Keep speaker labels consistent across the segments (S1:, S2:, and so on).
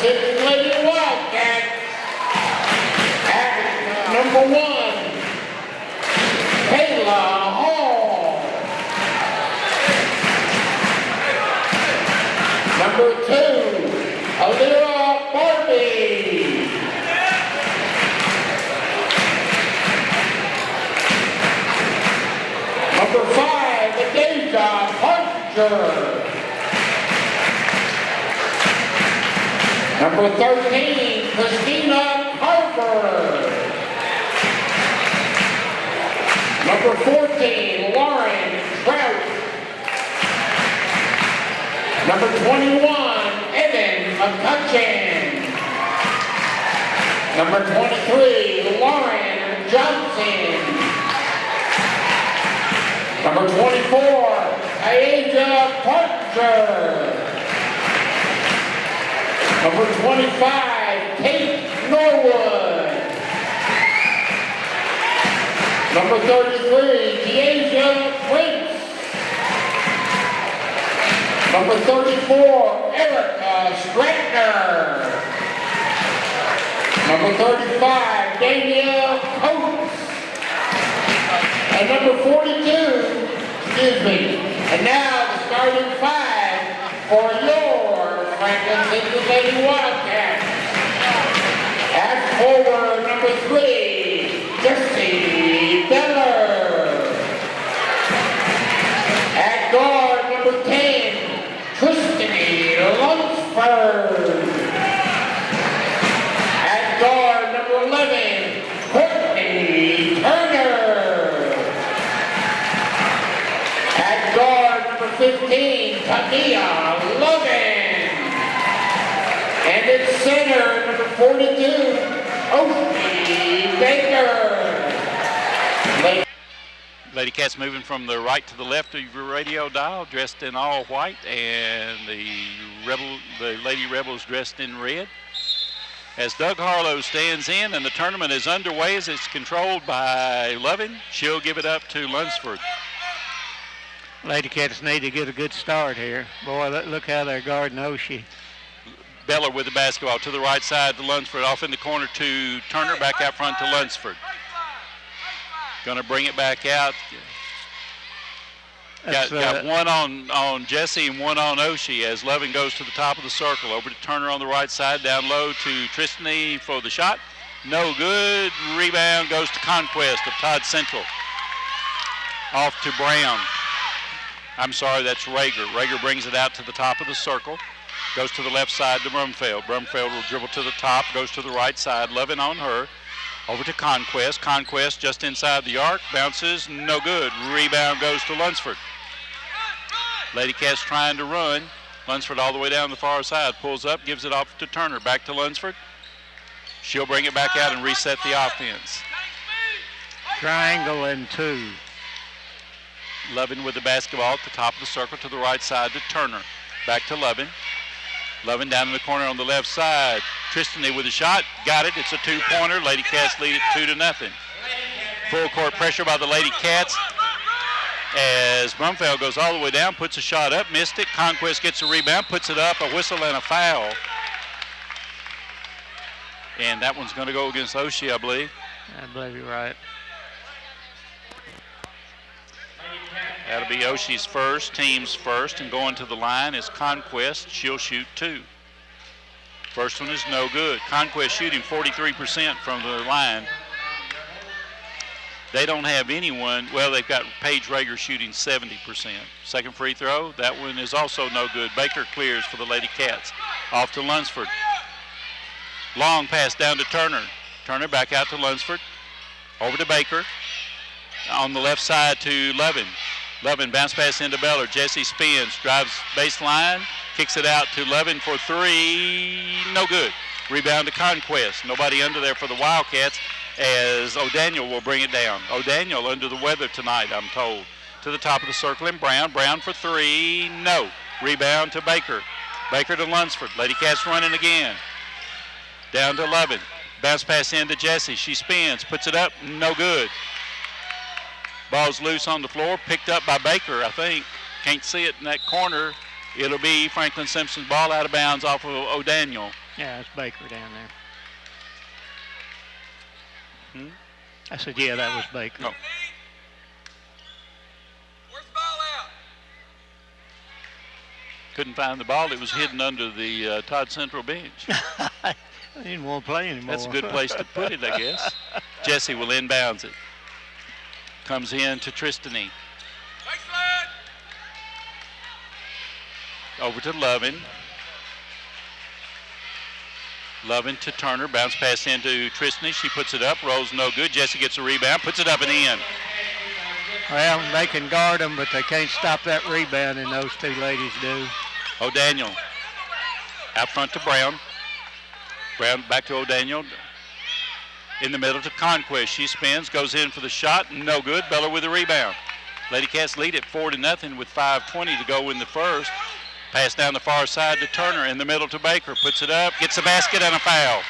S1: City Lady Wildcats. At number 1, Kayla Hall. Number 2, Alira Barbie. Number 5, Adeja Hunter. Number 13, Christina Carver. Number 14, Lauren Trout. Number 21, Evan McCutcheon. Number 23, Lauren Johnson. Number 24, Aja Parker. Number 25, Kate Norwood. Number 33, Deasia Prince. Number 34, Erica Stratner. Number 35, Danielle Coates. And number 42, excuse me. And now the starting 5 for your Franklin City Lady Wildcats. At forward, number 3, Jesse Beller. At guard, number 10, Tristany Lunsford. At guard, number 11, Courtney Turner. At guard, number 15, Tania Lovin. And at center, number 42, Oshie Baker.
S2: Ladycats moving from the right to the left of your radio dial, dressed in all white, and the Lady Rebels dressed in red. As Doug Harlow stands in, and the tournament is underway as it's controlled by Lovin, she'll give it up to Lunsford.
S3: Ladycats need to get a good start here. Boy, look how they're guarding Oshie.
S2: Beller with the basketball to the right side to Lunsford, off in the corner to Turner, back out front to Lunsford. Going to bring it back out. Got one on Jesse and one on Oshie as Lovin goes to the top of the circle. Over to Turner on the right side, down low to Tristany for the shot. No good. Rebound goes to Conquest of Todd Central. Off to Brown. I'm sorry, that's Rager. Rager brings it out to the top of the circle. Goes to the left side to Brumfeld. Brumfeld will dribble to the top, goes to the right side. Lovin on her. Over to Conquest. Conquest just inside the arc. Bounces, no good. Rebound goes to Lunsford. Ladycats trying to run. Lunsford all the way down the far side. Pulls up, gives it off to Turner. Back to Lunsford. She'll bring it back out and reset the offense.
S3: Triangle and 2.
S2: Lovin with the basketball at the top of the circle to the right side to Turner. Back to Lovin. Lovin down in the corner on the left side. Tristany with a shot. Got it. It's a 2-pointer. Ladycats lead it 2-0. Full court pressure by the Ladycats as Brumfeld goes all the way down, puts a shot up, missed it. Conquest gets a rebound, puts it up, a whistle and a foul. And that one's going to go against Oshie, I believe.
S3: I believe you're right.
S2: That'll be Oshie's first, team's first, and going to the line is Conquest. She'll shoot 2. First one is no good. Conquest shooting 43% from the line. They don't have anyone. Well, they've got Paige Rager shooting 70%. Second free throw, that one is also no good. Baker clears for the Ladycats. Off to Lunsford. Long pass down to Turner. Turner back out to Lunsford. Over to Baker. On the left side to Lovin. Lovin bounce pass into Beller. Jesse spins, drives baseline, kicks it out to Lovin for 3. No good. Rebound to Conquest. Nobody under there for the Wildcats as O'Daniel will bring it down. O'Daniel under the weather tonight, I'm told. To the top of the circle and Brown. Brown for 3. No. Rebound to Baker. Baker to Lunsford. Ladycats running again. Down to Lovin. Bounce pass into Jesse. She spins, puts it up. No good. Ball's loose on the floor, picked up by Baker, I think. Can't see it in that corner. It'll be Franklin Simpson's ball out of bounds off of O'Daniel.
S3: Yeah, it's Baker down there. I said, yeah, that was Baker.
S2: Oh.
S4: Where's the ball out?
S2: Couldn't find the ball. It was hidden under the Todd Central bench.
S3: I didn't want to play anymore.
S2: That's a good place to put it, I guess. Jesse will inbounds it. Comes in to Tristany. Over to Lovin. Lovin to Turner. Bounce pass into Tristany. She puts it up. Rolls no good. Jesse gets a rebound. Puts it up and in.
S3: Well, they can guard them, but they can't stop that rebound, and those two ladies do.
S2: O'Daniel out front to Brown. Brown back to O'Daniel. In the middle to Conquest. She spins, goes in for the shot. No good. Beller with the rebound. Ladycats lead at 4-0 with 5:20 to go in the first. Pass down the far side to Turner. In the middle to Baker. Puts it up. Gets the basket and a foul.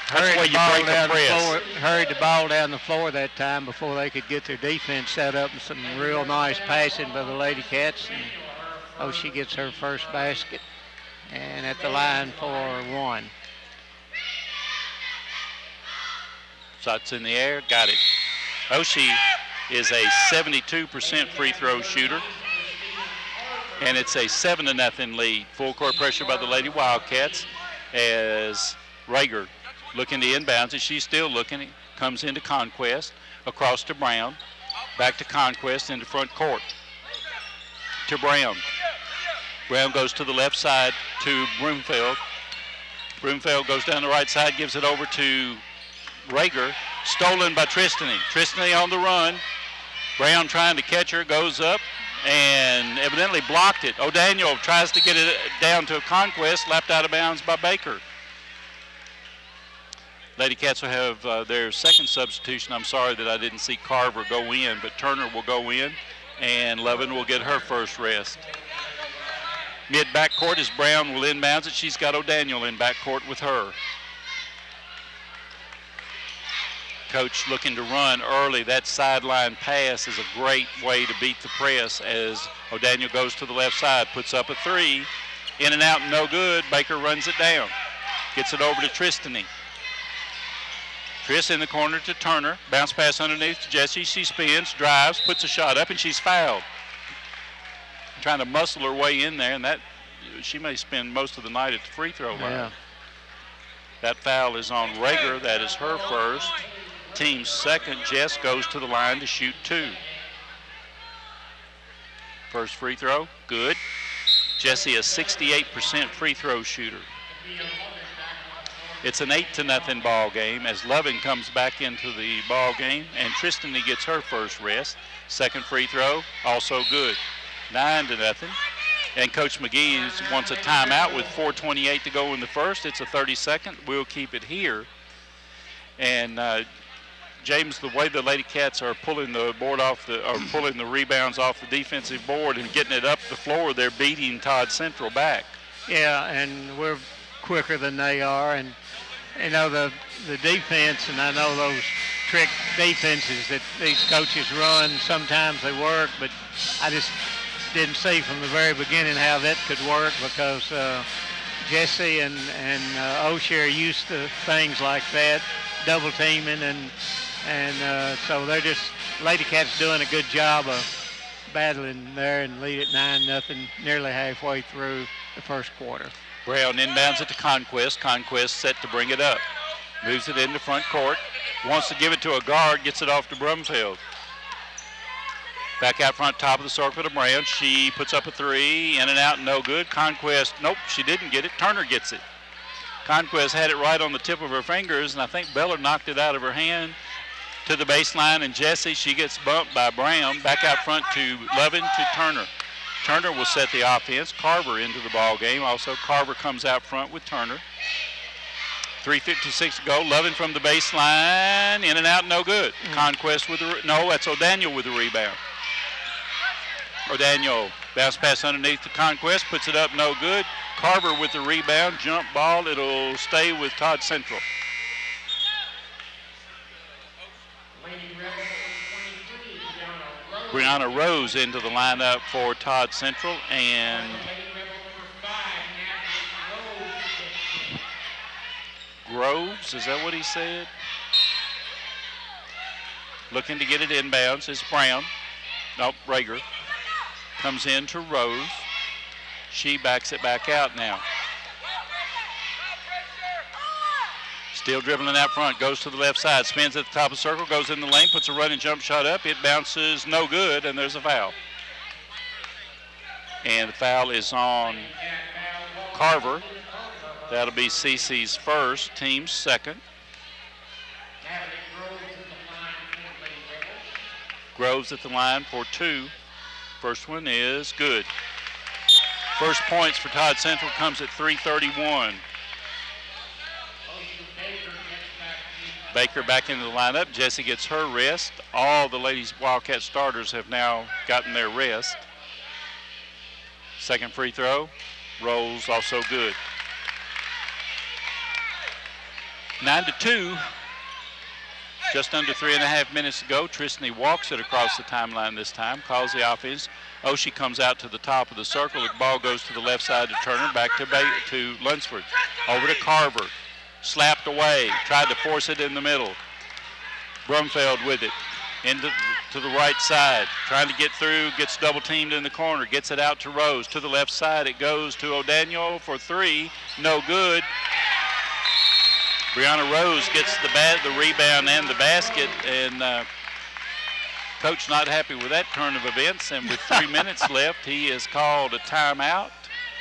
S2: That's the way you break a press.
S3: Hurried the ball down the floor that time before they could get their defense set up, and some real nice passing by the Ladycats. And, she gets her first basket, and at the line for one.
S2: Shots in the air. Got it. She is a 72% free throw shooter. And it's a 7-0 lead. Full court pressure by the Lady Wildcats as Rager looking to inbounds, and she's still looking. Comes into Conquest, across to Brown, back to Conquest into front court. To Brown. Brown goes to the left side to Broomfield. Broomfield goes down the right side, gives it over to Rager. Stolen by Tristany. Tristany on the run. Brown trying to catch her, goes up and evidently blocked it. O'Daniel tries to get it down to a Conquest, lapped out of bounds by Baker. Ladycats will have their second substitution. I'm sorry that I didn't see Carver go in, but Turner will go in, and Levin will get her first rest. Mid backcourt is Brown will inbounds it. She's got O'Daniel in backcourt with her. Coach looking to run early. That sideline pass is a great way to beat the press as O'Daniel goes to the left side, puts up a three. In and out, no good. Baker runs it down. Gets it over to Tristany. Triss in the corner to Turner. Bounce pass underneath to Jesse. She spins, drives, puts a shot up, and she's fouled. Trying to muscle her way in there, and that she may spend most of the night at the free throw line.
S3: Yeah.
S2: That foul is on Rager. That is her first. Team's second. Jess goes to the line to shoot two. First free throw, good. Jessie, a 68% free throw shooter. It's an 8-0 ball game as Lovin comes back into the ball game, and Tristany gets her first rest. Second free throw, also good. 9-0. And Coach McGee wants a timeout with 4:28 to go in the first. It's a 30-second. We'll keep it here. And James, the way the Ladycats are pulling the board off pulling the rebounds off the defensive board and getting it up the floor, they're beating Todd Central back.
S3: Yeah, and we're quicker than they are, and you know the defense, and I know those trick defenses that these coaches run, sometimes they work, but I just didn't see from the very beginning how that could work because Jesse and O'Shea are used to things like that, double teaming, and so they're just, Ladycats doing a good job of battling there and lead at 9-0 nearly halfway through the first quarter.
S2: Brown inbounds it to Conquest. Conquest set to bring it up. Moves it into front court. Wants to give it to a guard. Gets it off to Brumfield. Back out front, top of the circle to Brown. She puts up a three. In and out, no good. Conquest, nope, she didn't get it. Turner gets it. Conquest had it right on the tip of her fingers, and I think Beller knocked it out of her hand to the baseline, and Jesse, she gets bumped by Brown. Back out front to Lovin to Turner. Turner will set the offense. Carver into the ball game. Also, Carver comes out front with Turner. 3:56 to go. Lovin from the baseline. In and out, no good. Conquest with the, no, that's O'Daniel with the rebound. O'Daniel, bounce pass underneath the Conquest, puts it up, no good. Carver with the rebound, jump ball. It'll stay with Todd Central. Brianna Rose into the lineup for Todd Central, and Groves. Is that what he said? Looking to get it inbounds is Brown. Nope, Rager. Comes in to Rose. She backs it back out now. Still dribbling out front, goes to the left side, spins at the top of the circle, goes in the lane, puts a running jump shot up. It bounces no good, and there's a foul. And the foul is on Carver. That'll be CC's first, team's second. Groves at the line for 2. First one is good. First points for Todd Central comes at 3:31. Baker back into the lineup. Jessie gets her rest. All the ladies Wildcat starters have now gotten their rest. Second free throw. Rolls also good. 9-2. Just under 3.5 minutes to go. Tristany walks it across the timeline this time. Calls the offense. Oshie comes out to the top of the circle. The ball goes to the left side to Turner. Back to Lunsford. Over to Carver. Slapped away. Tried to force it in the middle. Brumfeld with it. Into to the right side. Trying to get through. Gets double teamed in the corner. Gets it out to Rose. To the left side. It goes to O'Daniel for 3. No good. Brianna Rose gets the rebound and the basket, and coach not happy with that turn of events, and with 3 minutes left, he has called a timeout.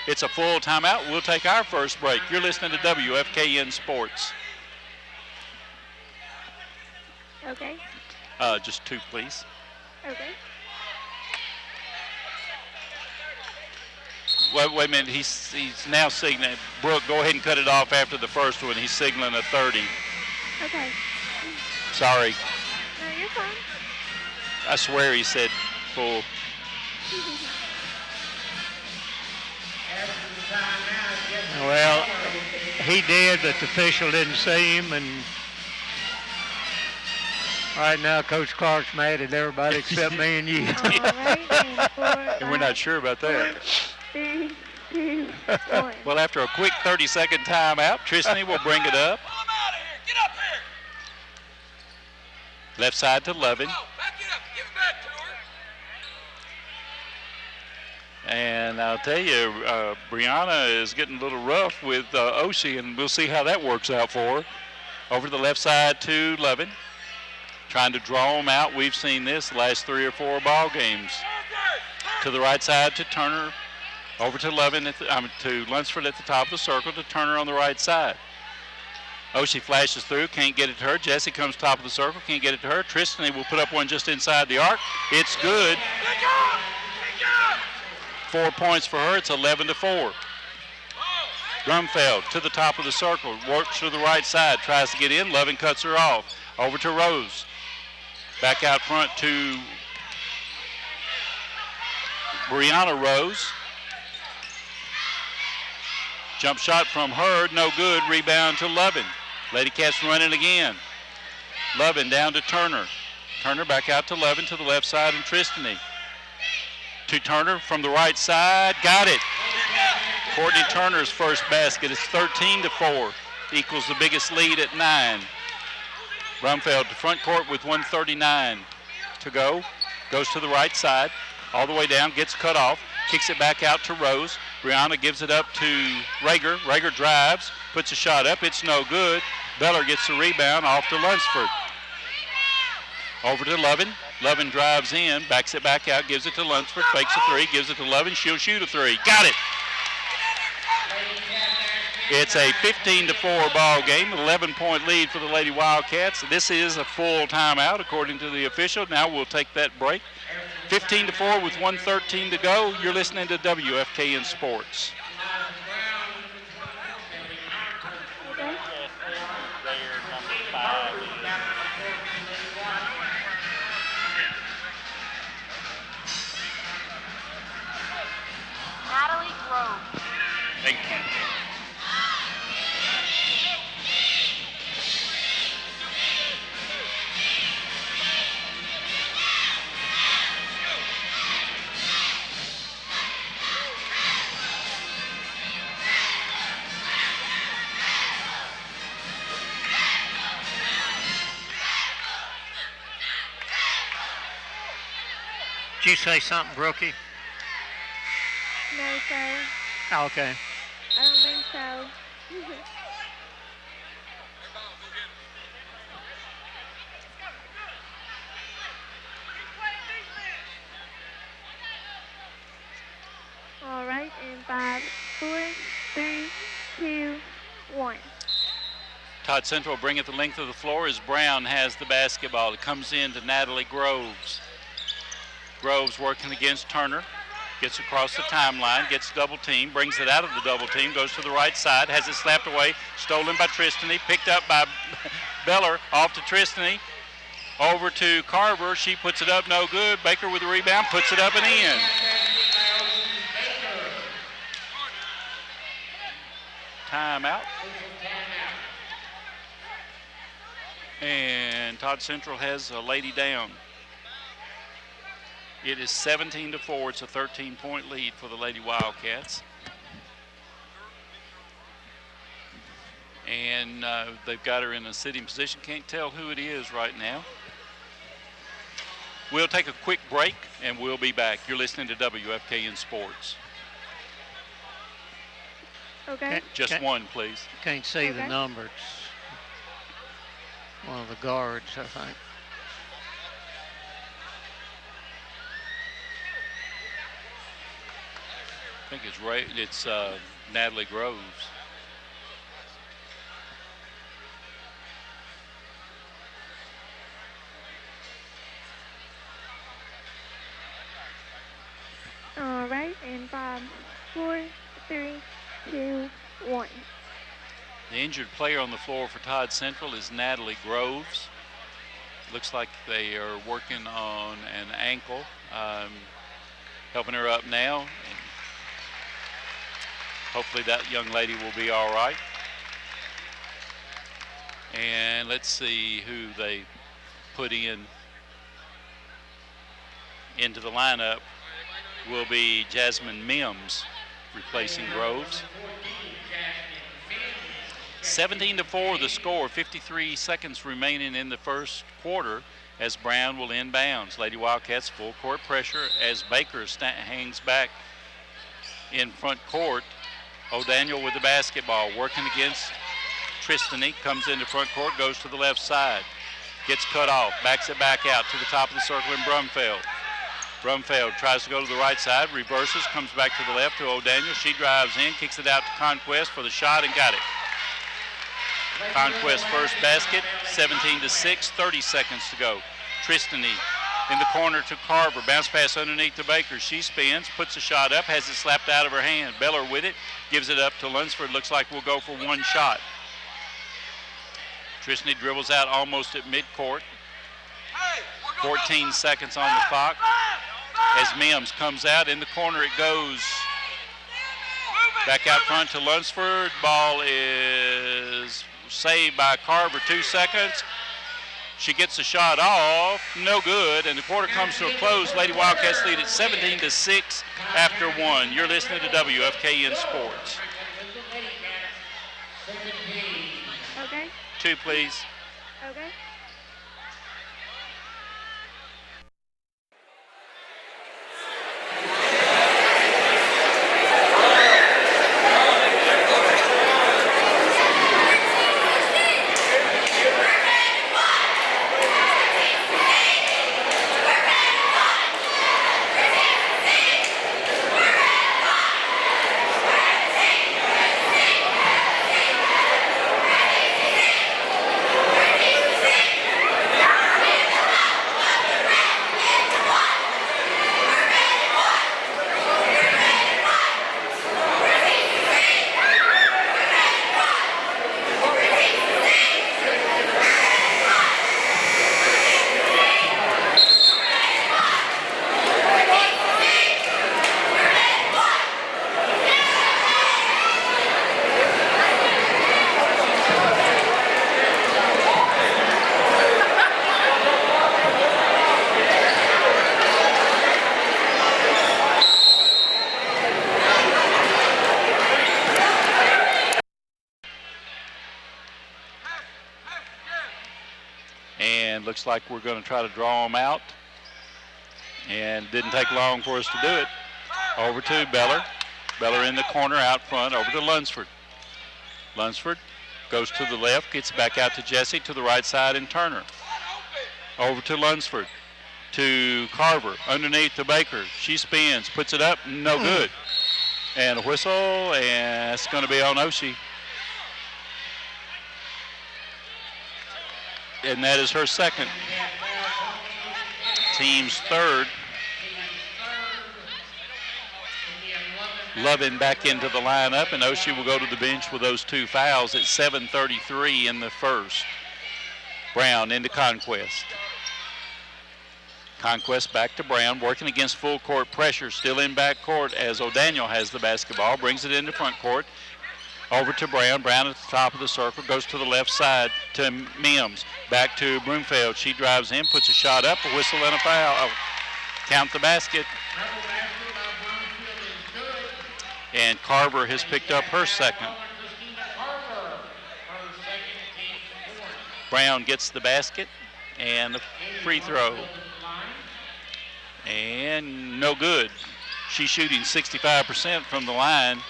S2: It's a full timeout. We'll take our first break. You're listening to WFKN Sports.
S4: Okay.
S2: Just 2, please.
S4: Okay.
S2: Wait a minute. He's now signaling. Brooke, go ahead and cut it off after the first one. He's signaling a 30.
S4: Okay.
S2: Sorry.
S4: No, you're fine.
S2: I swear he said full.
S3: Well, he did, but the official didn't see him, and right now Coach Clark's mad at everybody except me and you.
S4: All right,
S2: And we're not sure about that.
S4: 3, 2, 1.
S2: Well, after a quick 30-second timeout, Tristany will bring it up.
S5: Pull him out of here. Get up here.
S2: Left side to Lovin.
S5: Go. Back it up. Give it back to her.
S2: And I'll tell you, Brianna is getting a little rough with Oshie, and we'll see how that works out for her. Over to the left side to Lovin. Trying to draw him out. We've seen this the last 3 or 4 ball games. To the right side to Turner. Over to Lovin, to Lunsford at the top of the circle, to Turner on the right side. Oshie flashes through, can't get it to her. Jessie comes top of the circle, can't get it to her. Tristany will put up one just inside the arc. It's good. 4 points for her. It's 11-4. Brumfeld to the top of the circle, works to the right side, tries to get in. Lovin cuts her off. Over to Rose. Back out front to Brianna Rose. Jump shot from her, no good. Rebound to Lovin. Ladycats running again. Lovin down to Turner. Turner back out to Lovin to the left side, and Tristany. To Turner from the right side. Got it. Courtney Turner's first basket. It's 13-4. Equals the biggest lead at 9. Brumfeld to front court with 1:39 to go. Goes to the right side. All the way down. Gets cut off. Kicks it back out to Rose. Brianna gives it up to Rager. Rager drives, puts a shot up. It's no good. Beller gets the rebound off to Lunsford. Over to Lovin. Lovin drives in, backs it back out, gives it to Lunsford, fakes a 3, gives it to Lovin. She'll shoot a 3. Got it. It's a 15-4 ball game, 11-point lead for the Lady Wildcats. This is a full timeout according to the official. Now we'll take that break. 15-4 with 1:13 to go. You're listening to WFKN Sports.
S4: Natalie Grove.
S2: Thank you.
S3: Did you say something, Brookie?
S4: No, sir.
S3: Oh, okay.
S4: I don't think so. All right, and 5, 4, 3, 2, 1.
S2: Todd Central bring it the length of the floor as Brown has the basketball. It comes in to Natalie Groves. Groves working against Turner. Gets across the timeline, gets double team, brings it out of the double team, goes to the right side, has it slapped away, stolen by Tristany, picked up by Beller, off to Tristany, over to Carver. She puts it up, no good. Baker with the rebound, puts it up and in. Timeout. And Todd Central has a lady down. It is 17-4. It's a 13-point lead for the Lady Wildcats. And they've got her in a sitting position. Can't tell who it is right now. We'll take a quick break, and we'll be back. You're listening to WFKN Sports.
S4: Okay.
S2: Just one, please.
S3: Can't see the
S4: Okay.
S3: numbers. One of the guards, I think.
S2: I think it's Natalie Groves.
S4: All right, and 5, 4, 3, 2, 1.
S2: The injured player on the floor for Todd Central is Natalie Groves. Looks like they are working on an ankle, helping her up now. And hopefully that young lady will be all right. And let's see who they put into the lineup. Will be Jasmine Mims replacing Groves. 17-4 the score, 53 seconds remaining in the first quarter as Brown will inbounds. Lady Wildcats full court pressure as Baker hangs back in front court. O'Daniel with the basketball, working against Tristany, comes into front court, goes to the left side, gets cut off, backs it back out to the top of the circle in Brumfeld. Brumfeld tries to go to the right side, reverses, comes back to the left to O'Daniel. She drives in, kicks it out to Conquest for the shot and got it. Conquest first basket, 17-6, 30 seconds to go. Tristany in the corner to Carver, bounce pass underneath to Baker. She spins, puts a shot up, has it slapped out of her hand. Beller with it, gives it up to Lunsford. Looks like we'll go for one shot. Tristany dribbles out almost at midcourt. 14 seconds on the clock. As Mims comes out in the corner, it goes back out front to Lunsford. Ball is saved by Carver. 2 seconds. She gets the shot off, no good, and the quarter comes to a close. Lady Wildcats lead at 17-6 after 1. You're listening to WFKN Sports.
S4: Okay.
S2: 2, please.
S4: Okay. Looks like we're going to try to draw them out.
S2: And didn't take long for us to do it. Over to Beller. Beller in the corner out front, over to Lunsford. Lunsford goes to the left, gets back out to Jesse, to the right side, and Turner. Over to Lunsford, to Carver, underneath to Baker. She spins, puts it up, no good. And a whistle, and it's going to be on Oshie. And that is her second. Team's third. Lovin back into the lineup, and Oshie will go to the bench with those 2 fouls at 7:33 in the first. Brown into Conquest. Conquest back to Brown, working against full court pressure, still in back court as O'Daniel has the basketball, brings it into front court. Over to Brown. Brown at the top of the circle, goes to the left side to Mims. Back to Broomfield. She drives in, puts a shot up, a whistle and a foul. Oh, count the basket. And Carver has picked up her second. Brown gets the basket and the free throw. And no good. She's shooting 65% from the line.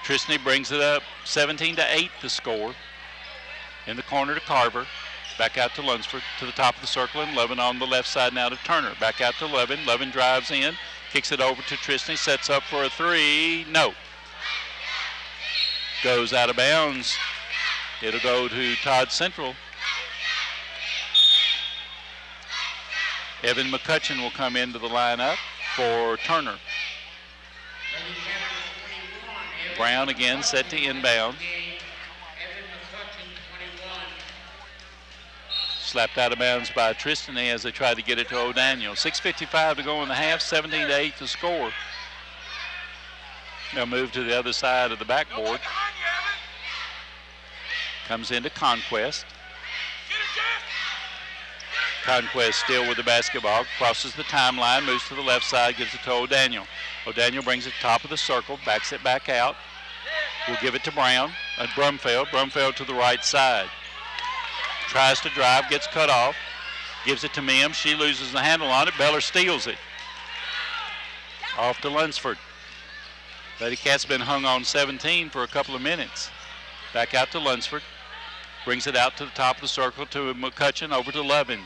S2: Tristany brings it up 17-8 the score. In the corner to Carver. Back out to Lunsford, to the top of the circle, and Lovin on the left side now to Turner. Back out to Lovin. Lovin drives in, kicks it over to Tristany, sets up for a three. No. Goes out of bounds. It'll go to Todd Central. Evan McCutcheon will come into the lineup for Turner. Brown again set to inbound. Slapped out of bounds by Tristany as they tried to get it to O'Daniel. 6:55 to go in the half, 17-8 to score. They'll move to the other side of the backboard. Comes into Conquest. Conquest still with the basketball, crosses the timeline, moves to the left side, gives it to O'Daniel. O'Daniel brings it to the top of the circle, backs it back out. We'll give it to Brown, Brumfield. Brumfield to the right side. Tries to drive, gets cut off, gives it to Mims. She loses the handle on it. Beller steals it. Off to Lunsford. Ladycats been hung on 17 for a couple of minutes. Back out to Lunsford. Brings it out to the top of the circle to McCutcheon, over to Lovin.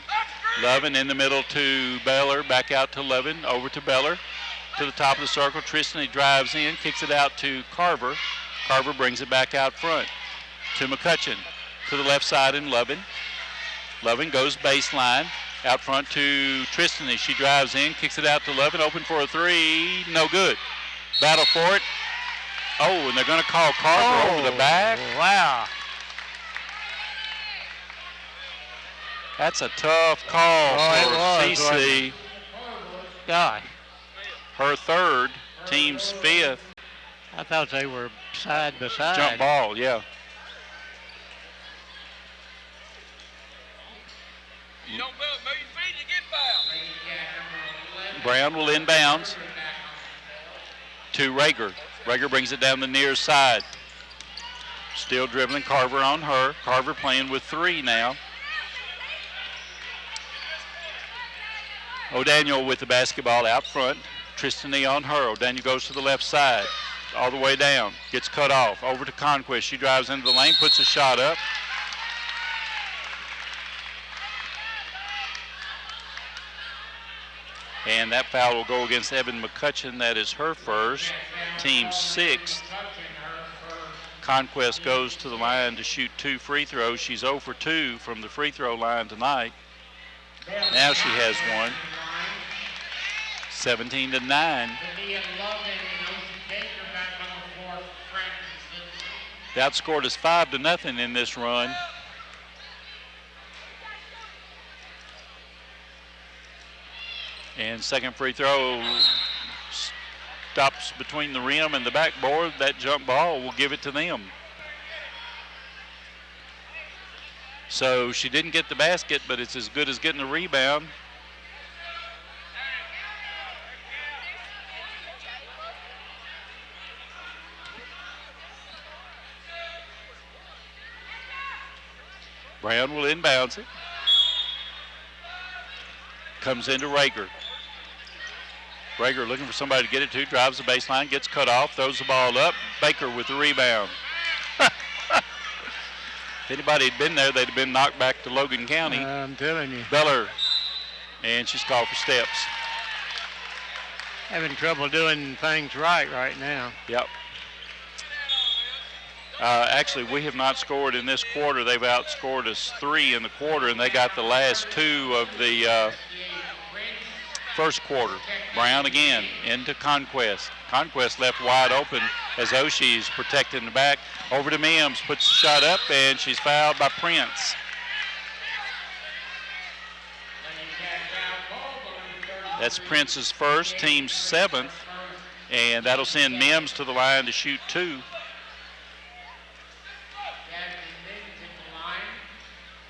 S2: Lovin in the middle to Beller, back out to Lovin, over to Beller. To the top of the circle, Tristany drives in, kicks it out to Carver. Carver brings it back out front to McCutcheon. To the left side and Lovin. Lovin goes baseline, out front to Tristany. She drives in, kicks it out to Lovin, open for a three, no good. Battle for it. Oh, and they're going to call Carver over the back.
S3: Wow.
S2: That's a tough call for
S3: it was,
S2: CC.
S3: God,
S2: Her third, team's fifth.
S3: I thought they were side by side.
S2: Jump ball, yeah.
S5: You don't move your feet, you get fouled.
S2: Brown will inbounds to Rager. Rager brings it down the near side. Still dribbling, Carver on her. Carver playing with three now. O'Daniel with the basketball out front. Tristany on her. O'Daniel goes to the left side. All the way down. Gets cut off. Over to Conquest. She drives into the lane, puts a shot up. And that foul will go against Evan McCutcheon. That is her first. Team sixth. Conquest goes to the line to shoot 2 free throws. She's 0 for 2 from the free throw line tonight. Now she has one. 17-9. The outscored is 5-0 in this run. And second free throw stops between the rim and the backboard. That jump ball will give it to them. So she didn't get the basket, but it's as good as getting the rebound. Brown will inbounds it. Comes into Rager. Rager looking for somebody to get it to, drives the baseline, gets cut off, throws the ball up. Baker with the rebound. If anybody had been there, they'd have been knocked back to Logan County.
S3: I'm telling you.
S2: Beller, and she's called for steps.
S3: Having trouble doing things right now.
S2: Yep. Actually, we have not scored in this quarter. They've outscored us 3 in the quarter, and they got the last 2 of the first quarter. Brown again into Conquest. Conquest left wide open as Oshie's protecting the back. Over to Mims, puts the shot up, and she's fouled by Prince. That's Prince's first, team's 7th, and that'll send Mims to the line to shoot 2.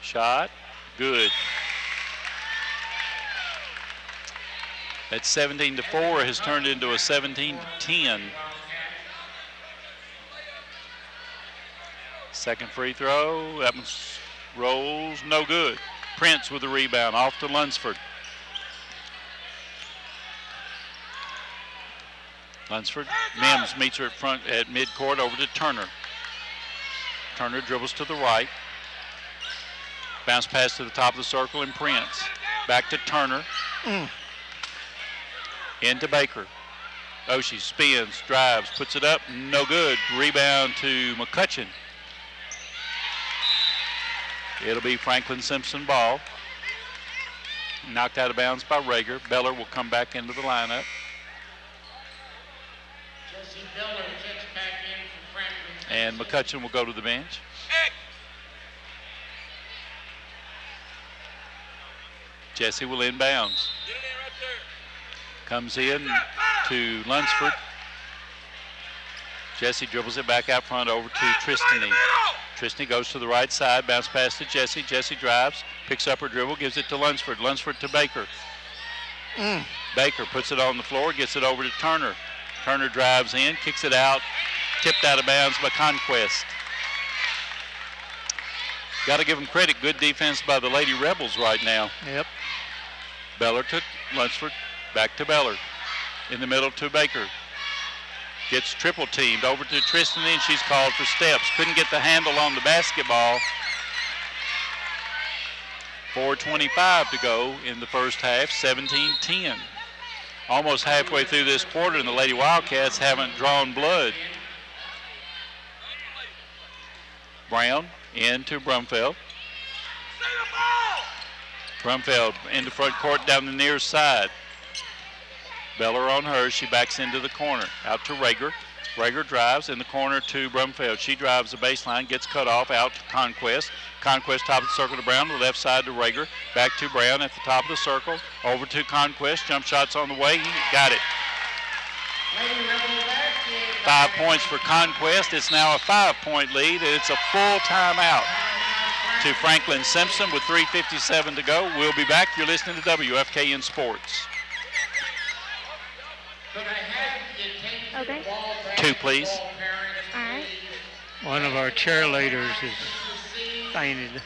S2: Shot, good. That 17-4 has turned into a 17-10. Second free throw, that one rolls, no good. Prince with the rebound, off to Lunsford. Lunsford, Mims meets her at front at midcourt over to Turner. Turner dribbles to the right. Bounce pass to the top of the circle and Prince. Back to Turner. Into Baker. Oshie spins, drives, puts it up, no good. Rebound to McCutcheon. It'll be Franklin Simpson ball. Knocked out of bounds by Rager. Beller will come back into the lineup. And McCutcheon will go to the bench. Jesse will inbounds. Comes in to Lunsford. Jesse dribbles it back out front over to Tristany. Tristany goes to the right side, bounce pass to Jesse. Jesse drives, picks up her dribble, gives it to Lunsford. Lunsford to Baker. Baker puts it on the floor, gets it over to Turner. Turner drives in, kicks it out, tipped out of bounds by Conquest. Got to give them credit, good defense by the Lady Rebels right now.
S3: Yep.
S2: Beller to Lunsford, back to Beller. In the middle to Baker. Gets triple teamed over to Tristan, and she's called for steps. Couldn't get the handle on the basketball. 4:25 to go in the first half, 17-10. Almost halfway through this quarter, and the Lady Wildcats haven't drawn blood. Brown into Brumfeld. Brumfeld into front court down the near side. Beller on her. She backs into the corner. Out to Rager. Rager drives in the corner to Brumfeld. She drives the baseline, gets cut off, out to Conquest. Conquest top of the circle to Brown, the left side to Rager. Back to Brown at the top of the circle. Over to Conquest. Jump shots on the way. He got it. 5 points for Conquest. It's now a 5-point lead, and it's a full timeout to Franklin Simpson with 3:57 to go. We'll be back. You're listening to WFKN Sports.
S4: Okay.
S2: 2, please.
S4: All right.
S3: One of our cheerleaders is fainted.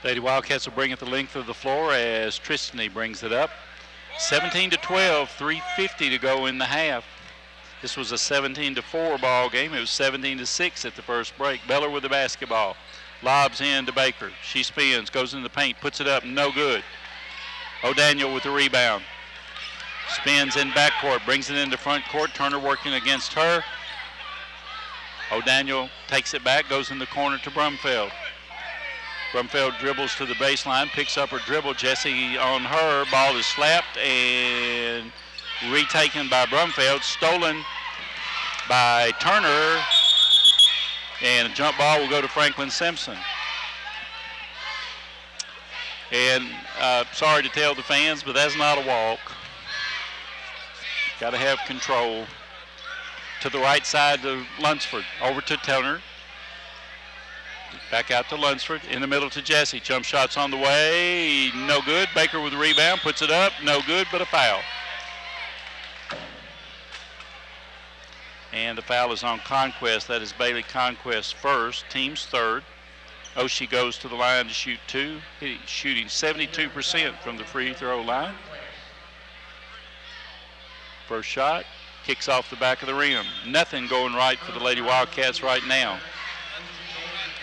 S2: Lady Wildcats will bring it the length of the floor as Tristany brings it up. 17-12, 3:50 to go in the half. This was a 17-4 ball game. It was 17-6 at the first break. Beller with the basketball. Lobs in to Baker. She spins, goes in the paint, puts it up, no good. O'Daniel with the rebound. Spins in backcourt, brings it into front court. Turner working against her. O'Daniel takes it back, goes in the corner to Brumfeld. Brumfeld dribbles to the baseline, picks up her dribble. Jessie on her. Ball is slapped and retaken by Brumfeld. Stolen by Turner. And a jump ball will go to Franklin Simpson. And sorry to tell the fans, but that's not a walk. Got to have control. To the right side to Lunsford. Over to Turner. Back out to Lunsford. In the middle to Jessie. Jump shots on the way. No good. Baker with the rebound. Puts it up. No good, but a foul. And the foul is on Conquest. That is Bailey Conquest first. Team's third. Oshie goes to the line to shoot two. He's shooting 72% from the free throw line. First shot. Kicks off the back of the rim. Nothing going right for the Lady Wildcats right now.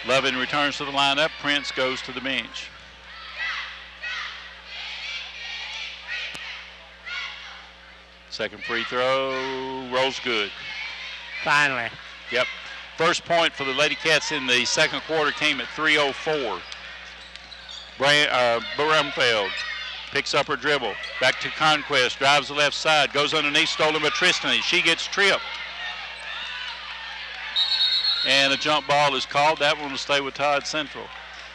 S2: Lovin returns to the lineup. Prince goes to the bench. Second free throw rolls good.
S3: Finally.
S2: Yep. First point for the Ladycats in the second quarter came at 3:04. Brumfeld picks up her dribble. Back to Conquest. Drives the left side. Goes underneath. Stolen by Tristan. She gets tripped. And a jump ball is called. That one will stay with Todd Central.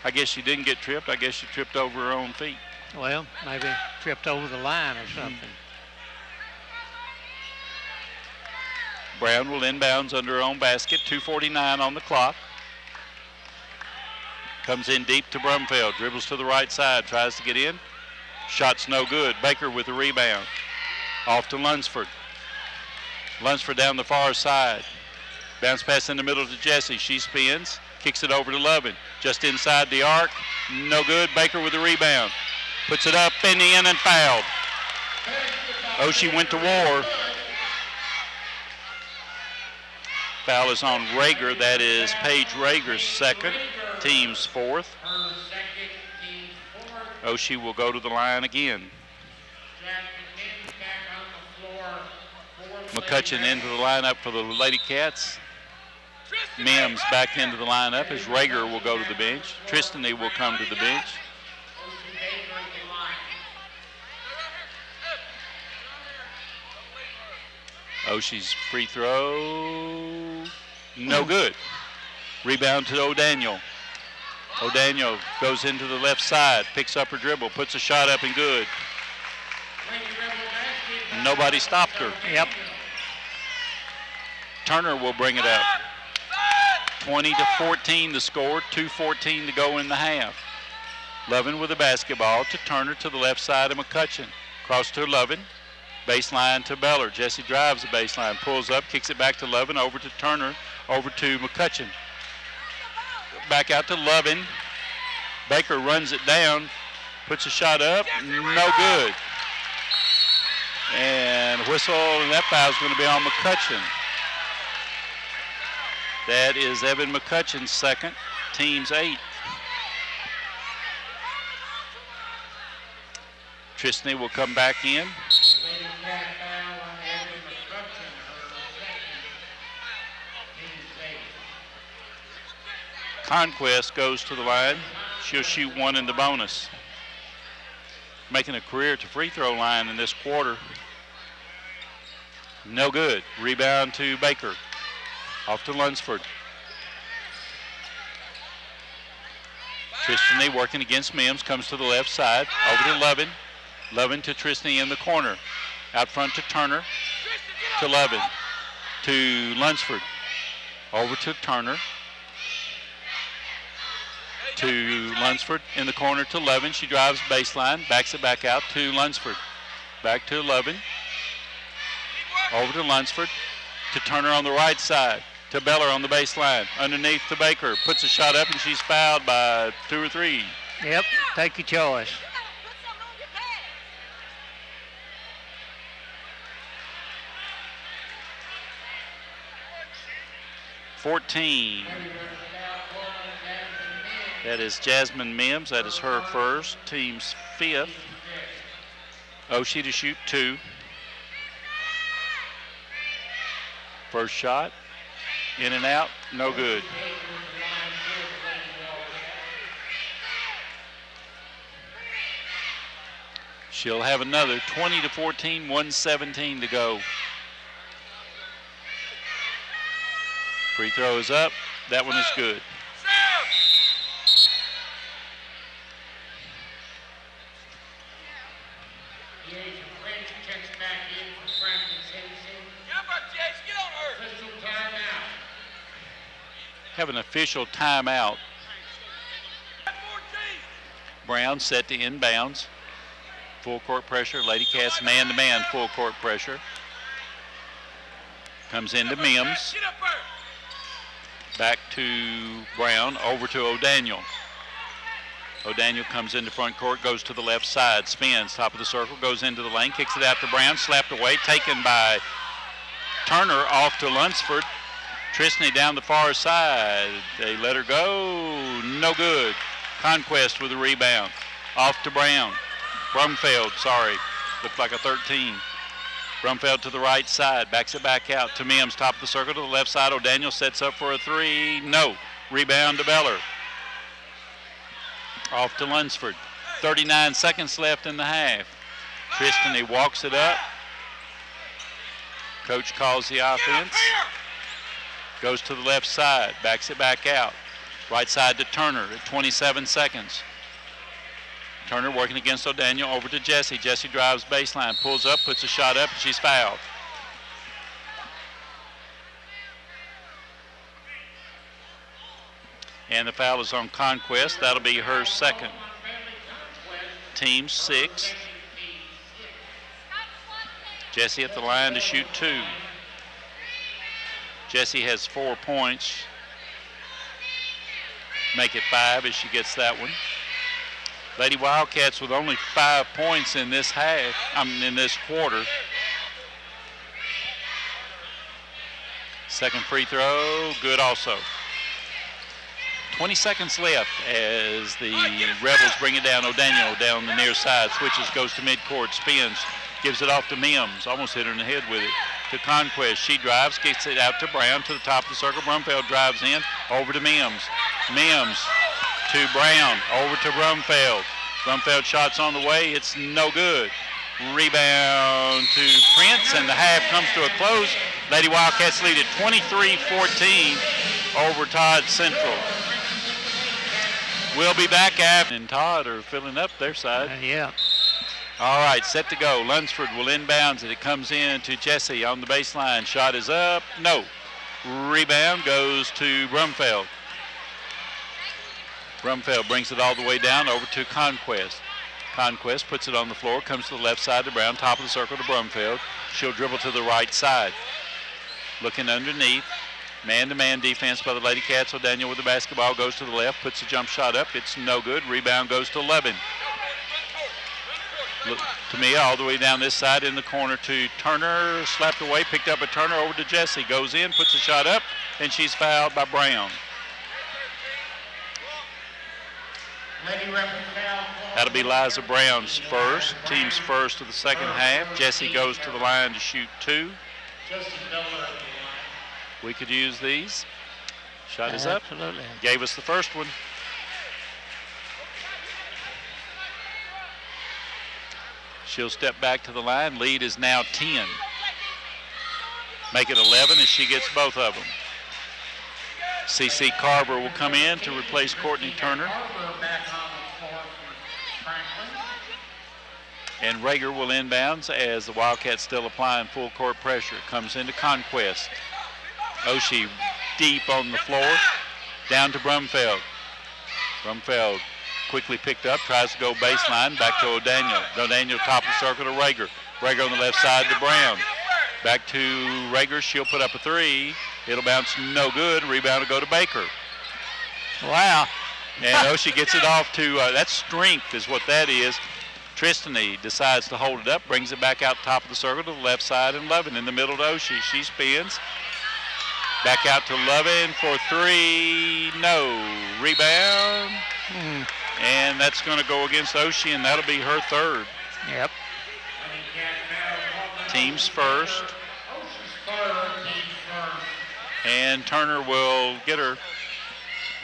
S2: I guess she didn't get tripped. I guess she tripped over her own feet.
S3: Well, maybe tripped over the line or something.
S2: Brown will inbounds under her own basket. 2:49 on the clock. Comes in deep to Brumfeld. Dribbles to the right side. Tries to get in. Shot's no good. Baker with the rebound. Off to Lunsford. Lunsford down the far side. Bounce pass in the middle to Jessie. She spins. Kicks it over to Lovin. Just inside the arc. No good. Baker with the rebound. Puts it up and in and fouled. Oshie went to war. Foul is on Rager. That is Paige Rager's second. Team's fourth. Oshie will go to the line again. McCutcheon into the lineup for the Ladycats. Mims back into the lineup as Rager will go to the bench. Tristany will come to the bench. Oshie's free throw, no good. Rebound to O'Daniel. O'Daniel goes into the left side, picks up her dribble, puts a shot up and good. Nobody stopped her.
S3: Yep.
S2: Turner will bring it up. 20-14 the score, 2:14 to go in the half. Lovin with the basketball to Turner to the left side of McCutcheon. Cross to Lovin. Baseline to Beller. Jessie drives the baseline, pulls up, kicks it back to Lovin, over to Turner, over to McCutcheon. Back out to Lovin. Baker runs it down, puts a shot up, no good. And whistle, and that foul is going to be on McCutcheon. That is Evan McCutcheon's second, team's eighth. Tristany will come back in. Conquest goes to the line. She'll shoot one in the bonus. Making a career at the free throw line in this quarter. No good. Rebound to Baker. Off to Lunsford. Tristany working against Mims. Comes to the left side. Over to Lovin. Lovin to Tristany in the corner. Out front to Turner. To Lovin. To Lunsford. Over to Turner. To Lunsford in the corner to Lovin. She drives baseline. Backs it back out to Lunsford. Back to Lovin. Over to Lunsford. To Turner on the right side. To Beller on the baseline. Underneath to Baker. Puts a shot up and she's fouled by 2 or 3.
S3: Yep, take your choice.
S2: That is Jasmine Mims. That is her first, team's 5th. Oshie to shoot 2. First shot, in and out, no good. She'll have another 20-14, 1:17 to go. Free throw is up. That one is good. Have an official timeout. Brown set to inbounds. Full court pressure. Ladycats man-to-man full court pressure. Comes into Mims. Back to Brown. Over to O'Daniel. O'Daniel comes into front court, goes to the left side, spins, top of the circle, goes into the lane, kicks it out to Brown, slapped away, taken by Turner off to Lunsford. Tristany down the far side. They let her go. No good. Conquest with a rebound. Off to Brown. Brumfeld, sorry. Looked like a 13. Brumfeld to the right side. Backs it back out to Mims. Top of the circle to the left side. O'Daniel sets up for a 3. No. Rebound to Beller. Off to Lunsford. 39 seconds left in the half. Tristany walks it up. Coach calls the offense. Goes to the left side, backs it back out. Right side to Turner at 27 seconds. Turner working against O'Daniel, over to Jessie. Jessie drives baseline, pulls up, puts a shot up, and she's fouled. And the foul is on Conquest. That'll be her second. Team 6. Jessie at the line to shoot 2. Jessie has 4 points. Make it 5 as she gets that one. Lady Wildcats with only 5 points in this half, in this quarter. Second free throw, good also. 20 seconds left as the Rebels bring it down. O'Daniel down the near side, switches, goes to midcourt, spins, gives it off to Mims, almost hit her in the head with it. To Conquest, she drives, gets it out to Brown, to the top of the circle. Brumfeld drives in, over to Mims. Mims to Brown, over to Brumfeld. Brumfeld shots on the way, it's no good. Rebound to Prince, and the half comes to a close. Lady Wildcats lead at 23-14 over Todd Central. We'll be back after, and Todd are filling up their side.
S3: Yeah.
S2: All right, set to go. Lunsford will inbounds it. It comes in to Jessie on the baseline. Shot is up. No. Rebound goes to Brumfeld. Brumfeld brings it all the way down over to Conquest. Conquest puts it on the floor, comes to the left side to Brown, top of the circle to Brumfeld. She'll dribble to the right side. Looking underneath. Man-to-man defense by the Ladycats. O'Daniel with the basketball goes to the left, puts a jump shot up. It's no good. Rebound goes to Levin. Tamia all the way down this side in the corner to Turner. Slapped away, picked up a Turner over to Jessie. Goes in, puts a shot up, and she's fouled by Brown. That'll be Liza Brown's first, team's first of the second half. Jessie goes to the line to shoot 2. We could use these. Shot is up.
S3: Absolutely.
S2: Gave us the first one. She'll step back to the line. Lead is now 10. Make it 11 as she gets both of them. CC Carver will come in to replace Courtney Turner. And Rager will inbounds as the Wildcats still applying full court pressure. Comes into Conquest. Oshie deep on the floor. Down to Brumfeld. Brumfeld quickly picked up, tries to go baseline, back to O'Daniel. O'Daniel top of the circle to Rager. Rager on the left side to Brown. Back to Rager, she'll put up a 3. It'll bounce no good, rebound will go to Baker.
S3: Wow.
S2: And Oshie gets it off to, that's strength is what that is. Tristany decides to hold it up, brings it back out top of the circle to the left side, and Levin in the middle to Oshie. She spins, Back out to Lovin for three. No. Rebound. And that's going to go against Oshie, and that'll be her third.
S3: Yep.
S2: Team's first. And Turner will get her.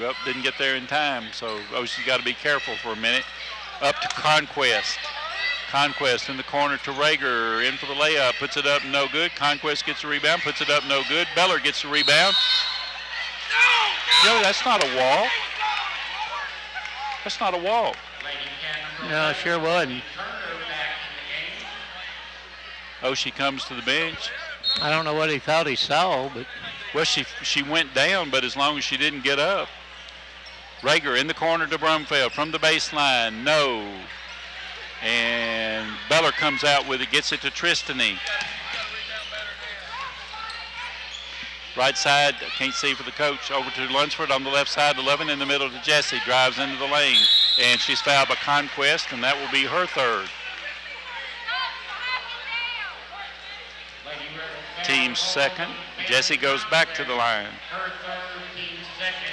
S2: Well, didn't get there in time, so Oshie's got to be careful for a minute. Up to Conquest. Conquest in the corner to Rager. In for the layup. Puts it up, no good. Conquest gets the rebound. Puts it up, no good. Beller gets the rebound. Joe, that's not a walk. That's not a walk.
S3: No, it sure wasn't.
S2: Oshie comes to the bench.
S3: I don't know what he thought he saw, but...
S2: Well, she went down, but as long as she didn't get up. Rager in the corner to Brumfeld from the baseline. No. And Beller comes out with it, gets it to Tristany. Right side, can't see for the coach. Over to Lunsford on the left side, 11 in the middle to Jesse. Drives into the lane. And she's fouled by Conquest, and that will be her third. Team's second. Jesse goes back to the line.
S1: Her third, team's second.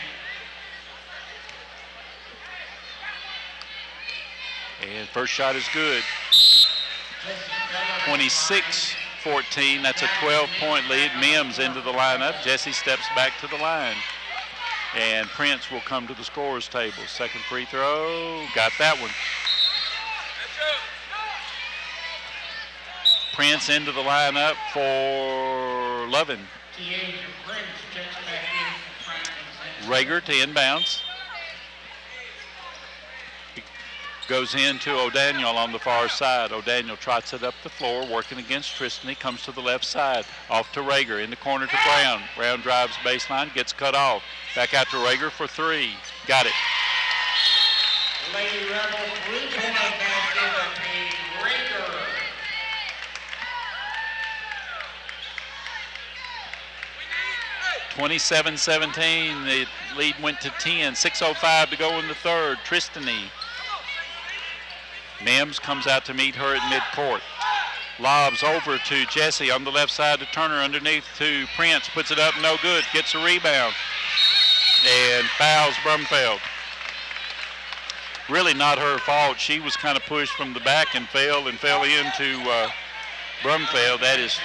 S2: And first shot is good. 26-14. That's a 12-point lead. Mims into the lineup. Jesse steps back to the line. And Prince will come to the scorer's table. Second free throw. Got that one. Prince into the lineup for Lovin. Rager to inbounds. Goes into O'Daniel on the far side. O'Daniel trots it up the floor, working against Tristan. He comes to the left side. Off to Rager. In the corner to Brown. Brown drives baseline, gets cut off. Back out to Rager for three. Got it.
S1: Lady Rebels, 3-point basket by Rager.
S2: 27-17. The lead went to 10. 6:05 to go in the third. Tristany. Mims comes out to meet her at midcourt. Lobs over to Jesse on the left side to Turner, underneath to Prince. Puts it up, no good. Gets a rebound. And fouls Brumfeld. Really not her fault. She was kind of pushed from the back and fell into Brumfeld. That is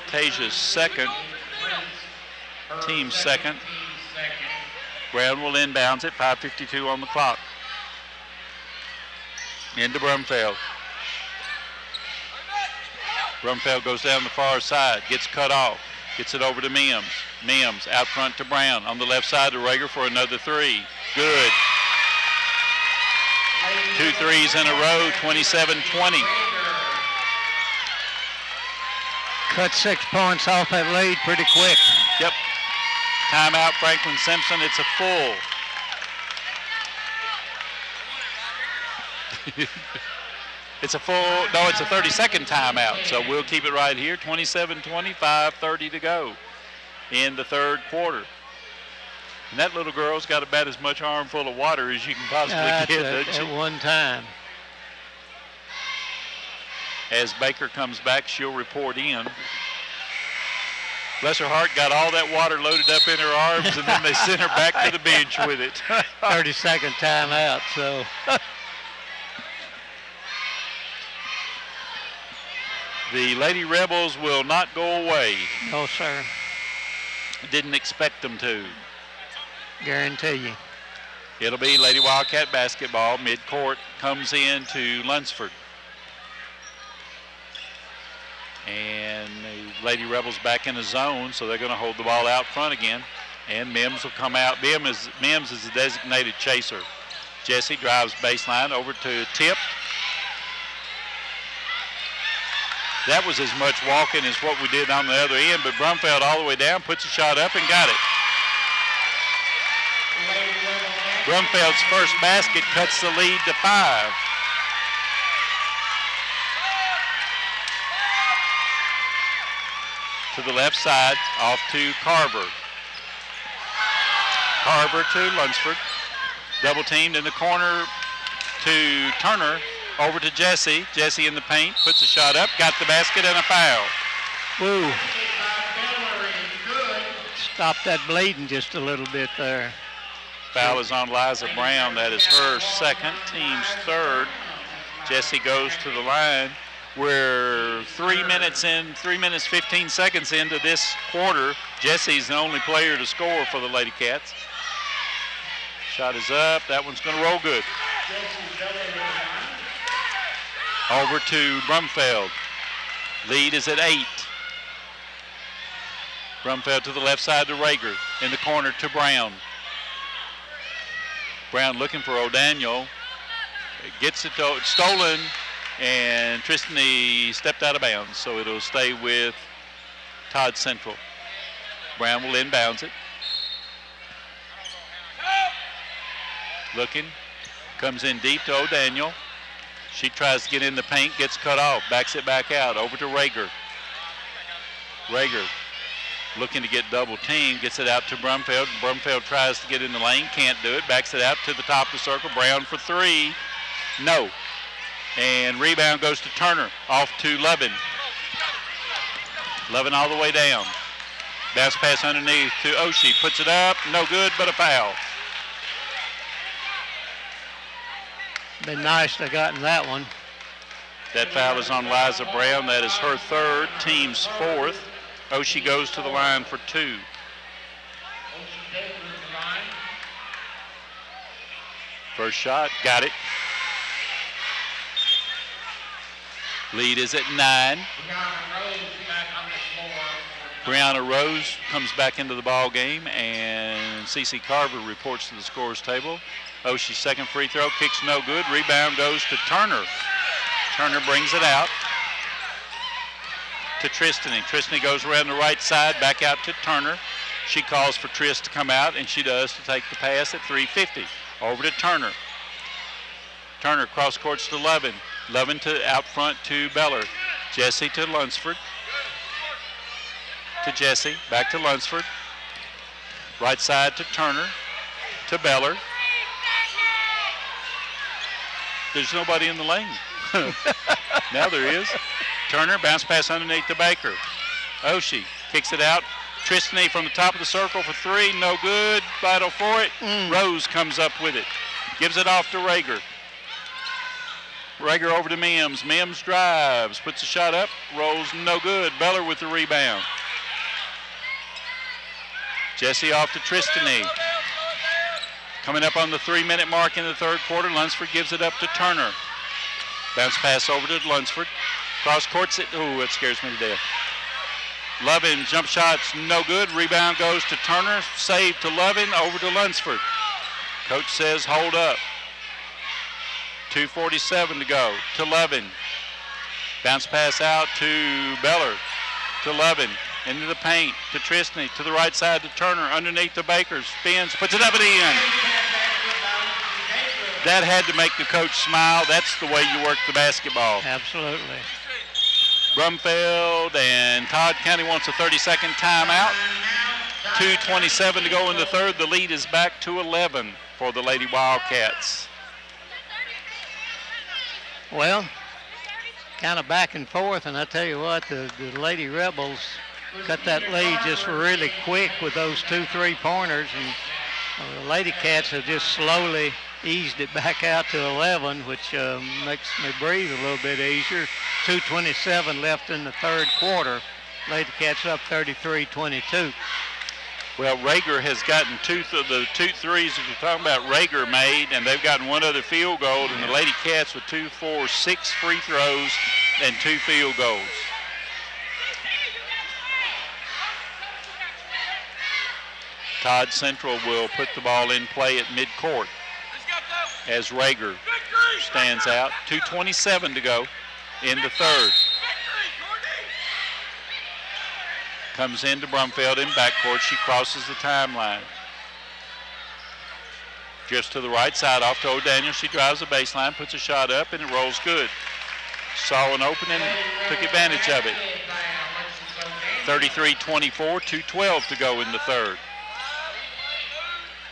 S2: Tasia's second. Team's second. Brown will inbounds it. 5:52 on the clock. Into Brumfeld. Brumfeld goes down the far side, gets cut off, gets it over to Mims. Mims out front to Brown. On the left side to Rager for another three. Good. 2 threes in a row, 27-20.
S3: Cut 6 points off that lead pretty quick.
S2: Yep. Timeout, Franklin Simpson. It's a full. It's a 30-second timeout, so we'll keep it right here. 27-20, 5:30 to go in the third quarter. And that little girl's got about as much armful of water as you can possibly get, doesn't she?
S3: At one time.
S2: As Baker comes back, she'll report in. Bless her heart, got all that water loaded up in her arms, and then they sent her back to the bench with it.
S3: 30-second timeout, so...
S2: The Lady Rebels will not go away.
S3: No, sir.
S2: Didn't expect them to.
S3: Guarantee you.
S2: It'll be Lady Wildcat basketball. Midcourt comes in to Lunsford. And the Lady Rebels back in the zone, so they're going to hold the ball out front again. And Mims will come out. Mims is the designated chaser. Jesse drives baseline over to Tip. That was as much walking as what we did on the other end, but Brumfeld all the way down, puts a shot up and got it. Brumfeld's first basket cuts the lead to 5. To the left side, off to Carver. Carver to Lunsford. Double teamed in the corner to Turner. Over to Jesse. Jesse in the paint. Puts a shot up. Got the basket and a foul.
S3: Woo. stop that bleeding just a little bit there.
S2: Foul is on Liza Brown. That is her second, team's third. Jessie goes to the line. We're 3 minutes 15 seconds into this quarter. Jessie's the only player to score for the Ladycats. Shot is up. That one's going to roll good. Over to Brumfeld. Lead is at 8. Brumfeld to the left side to Rager. In the corner to Brown. Brown looking for O'Daniel. Gets it stolen, and Tristany stepped out of bounds, so it'll stay with Todd Central. Brown will inbounds it. Looking, comes in deep to O'Daniel. She tries to get in the paint, gets cut off, backs it back out, over to Rager. Rager looking to get double teamed, gets it out to Brumfeld. Brumfeld tries to get in the lane, can't do it, backs it out to the top of the circle. Brown for 3, no. And rebound goes to Turner, off to Lovin. Lovin all the way down. Bounce pass underneath to Oshie, puts it up, no good, but a foul.
S3: Been nice to have gotten that one.
S2: That foul is on Liza Brown. That is her third, team's fourth. Oshie goes to the line for 2. First shot, got it. Lead is at 9. Brianna Rose comes back into the ball game, and Cece Carver reports to the scorer's table. Oshie's second free throw, kicks no good. Rebound goes to Turner. Turner brings it out to Tristany. Tristany goes around the right side, back out to Turner. She calls for Trist to come out, and she does, to take the pass at 3:50. Over to Turner. Turner cross courts to Lovin. Lovin to out front to Beller. Jessie to Lunsford. To Jessie, back to Lunsford. Right side to Turner. To Beller. There's nobody in the lane. Now there is. Turner, bounce pass underneath to Baker. Oshie kicks it out. Tristany from the top of the circle for 3, no good. Battle for it. Rose comes up with it. Gives it off to Rager. Rager over to Mims. Mims drives, puts a shot up, rolls, no good. Beller with the rebound. Jessie off to Tristany. Coming up on the 3-minute mark in the third quarter, Lunsford gives it up to Turner. Bounce pass over to Lunsford. Cross courts it. Ooh, it scares me to death. Lovin, jump shots, no good. Rebound goes to Turner. Save to Lovin, over to Lunsford. Coach says hold up. 2:47 to go. To Lovin. Bounce pass out to Beller. To Lovin. Into the paint. To Tristany. To the right side to Turner. Underneath to Baker. Spins. Puts it up and in. That had to make the coach smile. That's the way you work the basketball.
S3: Absolutely.
S2: Brumfeld and Todd County wants a 30-second timeout. 2:27 to go in the third. The lead is back to 11 for the Lady Wildcats.
S3: Well, kind of back and forth, and I tell you what, the Lady Rebels cut that lead just really quick with those 2 3-pointers, and the Ladycats have just slowly eased it back out to 11, which makes me breathe a little bit easier. 2:27 left in the third quarter. Ladycats up 33-22.
S2: Well, Rager has gotten the two threes that you're talking about. Rager made, and they've gotten one other field goal, and the Ladycats with 2, 4, 6 free throws and 2 field goals. Todd Central will put the ball in play at midcourt as Rager stands out. 2:27 to go in the third. Comes into Brumfeld in backcourt. She crosses the timeline. Just to the right side off to O'Daniel. She drives the baseline, puts a shot up, and it rolls good. Saw an opening, took advantage of it. 33-24, 2:12 to go in the third.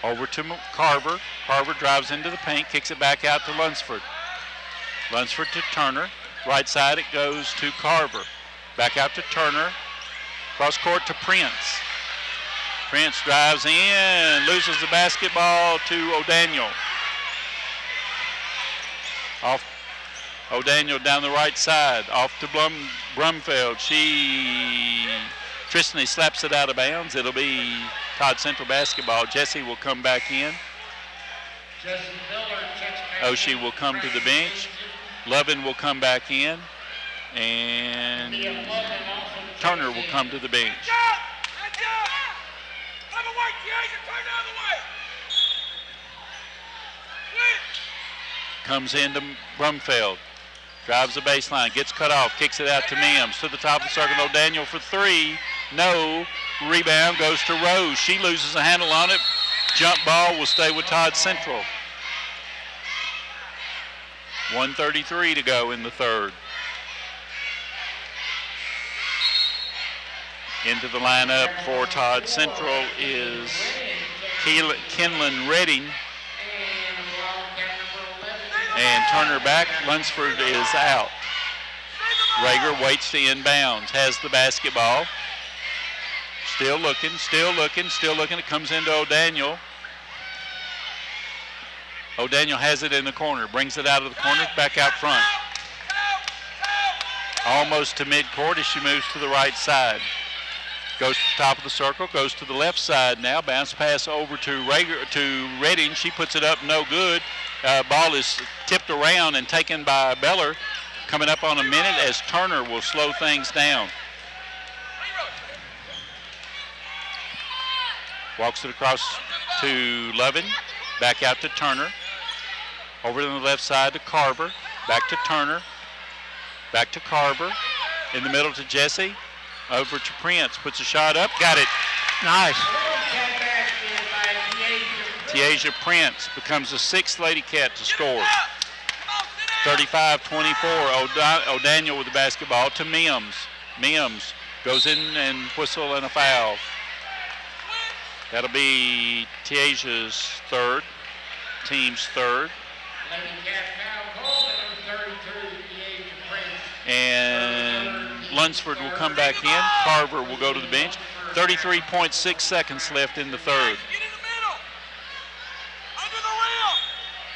S2: Over to Carver. Carver drives into the paint, kicks it back out to Lunsford. Lunsford to Turner. Right side it goes to Carver. Back out to Turner. Cross court to Prince. Prince drives in, loses the basketball to O'Daniel. Off O'Daniel down the right side, off to Brumfeld. Tristany slaps it out of bounds. It'll be Todd Central basketball. Jesse will come back in. Oshie will come to the bench. Lovin will come back in. And Turner will come to the bench. Comes into Brumfeld. Drives the baseline, gets cut off, kicks it out to Mims. To the top of the circle, O'Daniel for three. No. Rebound goes to Rose. She loses a handle on it. Jump ball will stay with Todd Central. 1:33 to go in the third. Into the lineup for Todd Central is Kenlin Redding. And Turner back. Lunsford is out. Rager waits to inbounds. Has the basketball. Still looking. It comes into O'Daniel. O'Daniel has it in the corner. Brings it out of the corner. Back out front. Almost to midcourt as she moves to the right side. Goes to the top of the circle. Goes to the left side now. Bounce pass over to Redding. She puts it up. No good. Ball is tipped around and taken by Beller. Coming up on a minute as Turner will slow things down. Walks it across to Lovin. Back out to Turner. Over to the left side to Carver. Back to Turner. Back to Carver. In the middle to Jesse. Over to Prince. Puts a shot up. Got it.
S3: Nice.
S2: Tiaja Prince becomes the sixth Lady Cat to score. 35-24. O'Daniel with the basketball to Mims. Mims goes in and whistle and a foul. That'll be Tiaja's third, team's third. And Lunsford will come back in. Carver will go to the bench. 33.6 seconds left in the third.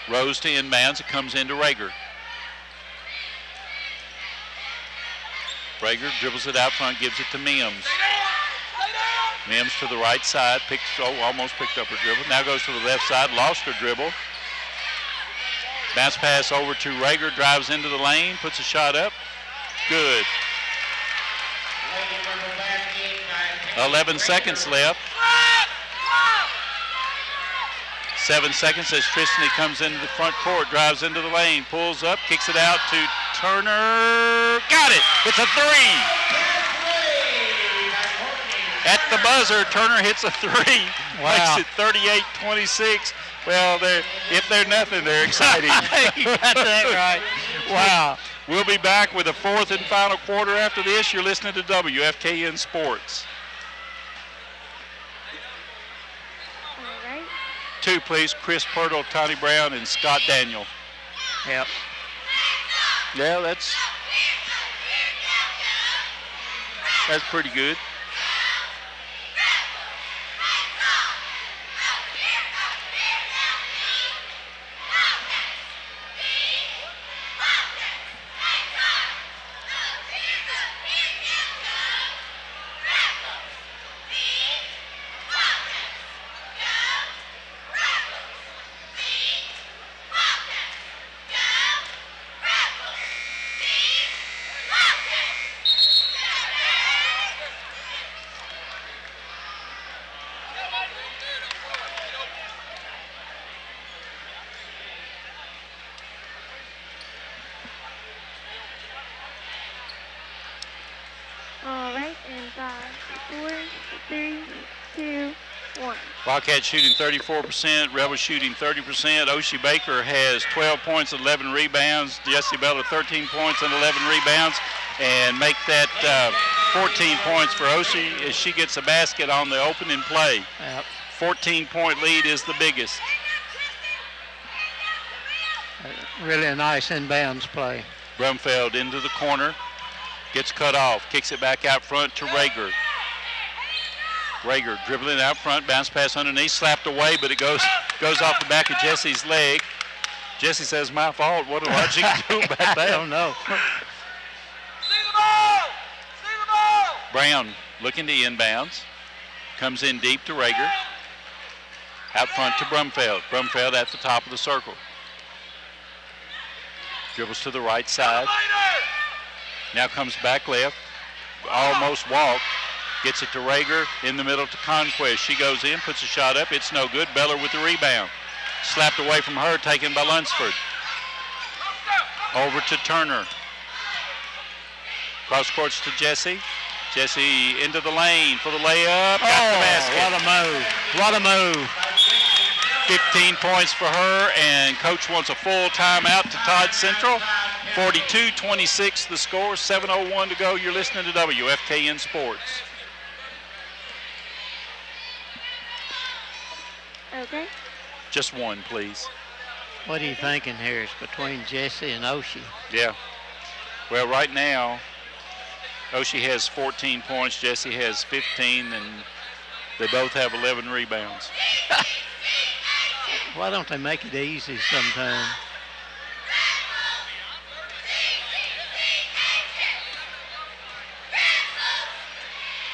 S2: Rose to inbounds. It comes into Rager. Rager dribbles it out front, gives it to Mims. Mims to the right side, almost picked up her dribble. Now goes to the left side, lost her dribble. Bounce pass over to Rager, drives into the lane, puts a shot up. Good. 11 seconds left. 7 seconds as Tristany comes into the front court, drives into the lane, pulls up, kicks it out to Turner. Got it! It's a three! At the buzzer, Turner hits a three.
S3: Wow.
S2: Makes it 38-26. Well, if they're nothing, they're exciting.
S3: You got that right. Wow.
S2: We'll be back with the fourth and final quarter after this. You're listening to WFKN Sports.
S4: All right.
S2: 2, please. Chris Pirtle, Tony Brown, and Scott Daniel.
S3: Yep.
S2: Yeah, that's pretty good.
S4: All right, and 5, 4, 3, 2, 1.
S2: Wildcats shooting 34%, Rebels shooting 30%. Oshie Baker has 12 points, 11 rebounds. Jesse Beller 13 points and 11 rebounds. And make that 14 points for Oshie as she gets a basket on the opening play.
S3: Yep.
S2: 14-point lead is the biggest.
S3: Really a nice inbounds play.
S2: Brumfeld into the corner. Gets cut off. Kicks it back out front to Rager. Rager dribbling out front, bounce pass underneath, slapped away, but it goes off the back of Jesse's leg. Jesse says, my fault. What do I do about that?
S3: I don't know.
S5: See the ball! See the ball!
S2: Brown looking to inbounds. Comes in deep to Rager. Out front to Brumfeld. Brumfeld at the top of the circle. Dribbles to the right side. Now comes back left. Almost walked. Gets it to Rager in the middle to Conquest. She goes in, puts a shot up. It's no good. Beller with the rebound. Slapped away from her, taken by Lunsford. Over to Turner. Cross courts to Jesse. Jesse into the lane for the layup. Got the basket.
S3: What a move. What a move.
S2: 15 points for her, and coach wants a full timeout to Todd Central. 42-26 the score, 7:01 to go. You're listening to WFKN Sports.
S4: Okay.
S2: Just one, please.
S3: What are you thinking here? It's between Jesse and Oshie.
S2: Yeah. Well, right now, Oshie has 14 points, Jesse has 15, and they both have 11 rebounds.
S3: Why don't they make it easy sometime?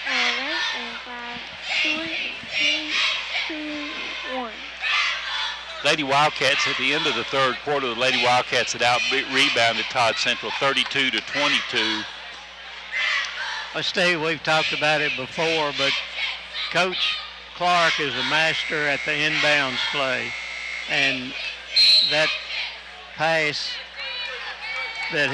S4: All right, and 5, 4, 3, 2, 1.
S2: Lady Wildcats at the end of the third quarter, the Lady Wildcats had out-rebounded Todd Central 32-22.
S3: Well, Steve, we've talked about it before, but Coach Clark is a master at the inbounds play. And that pass that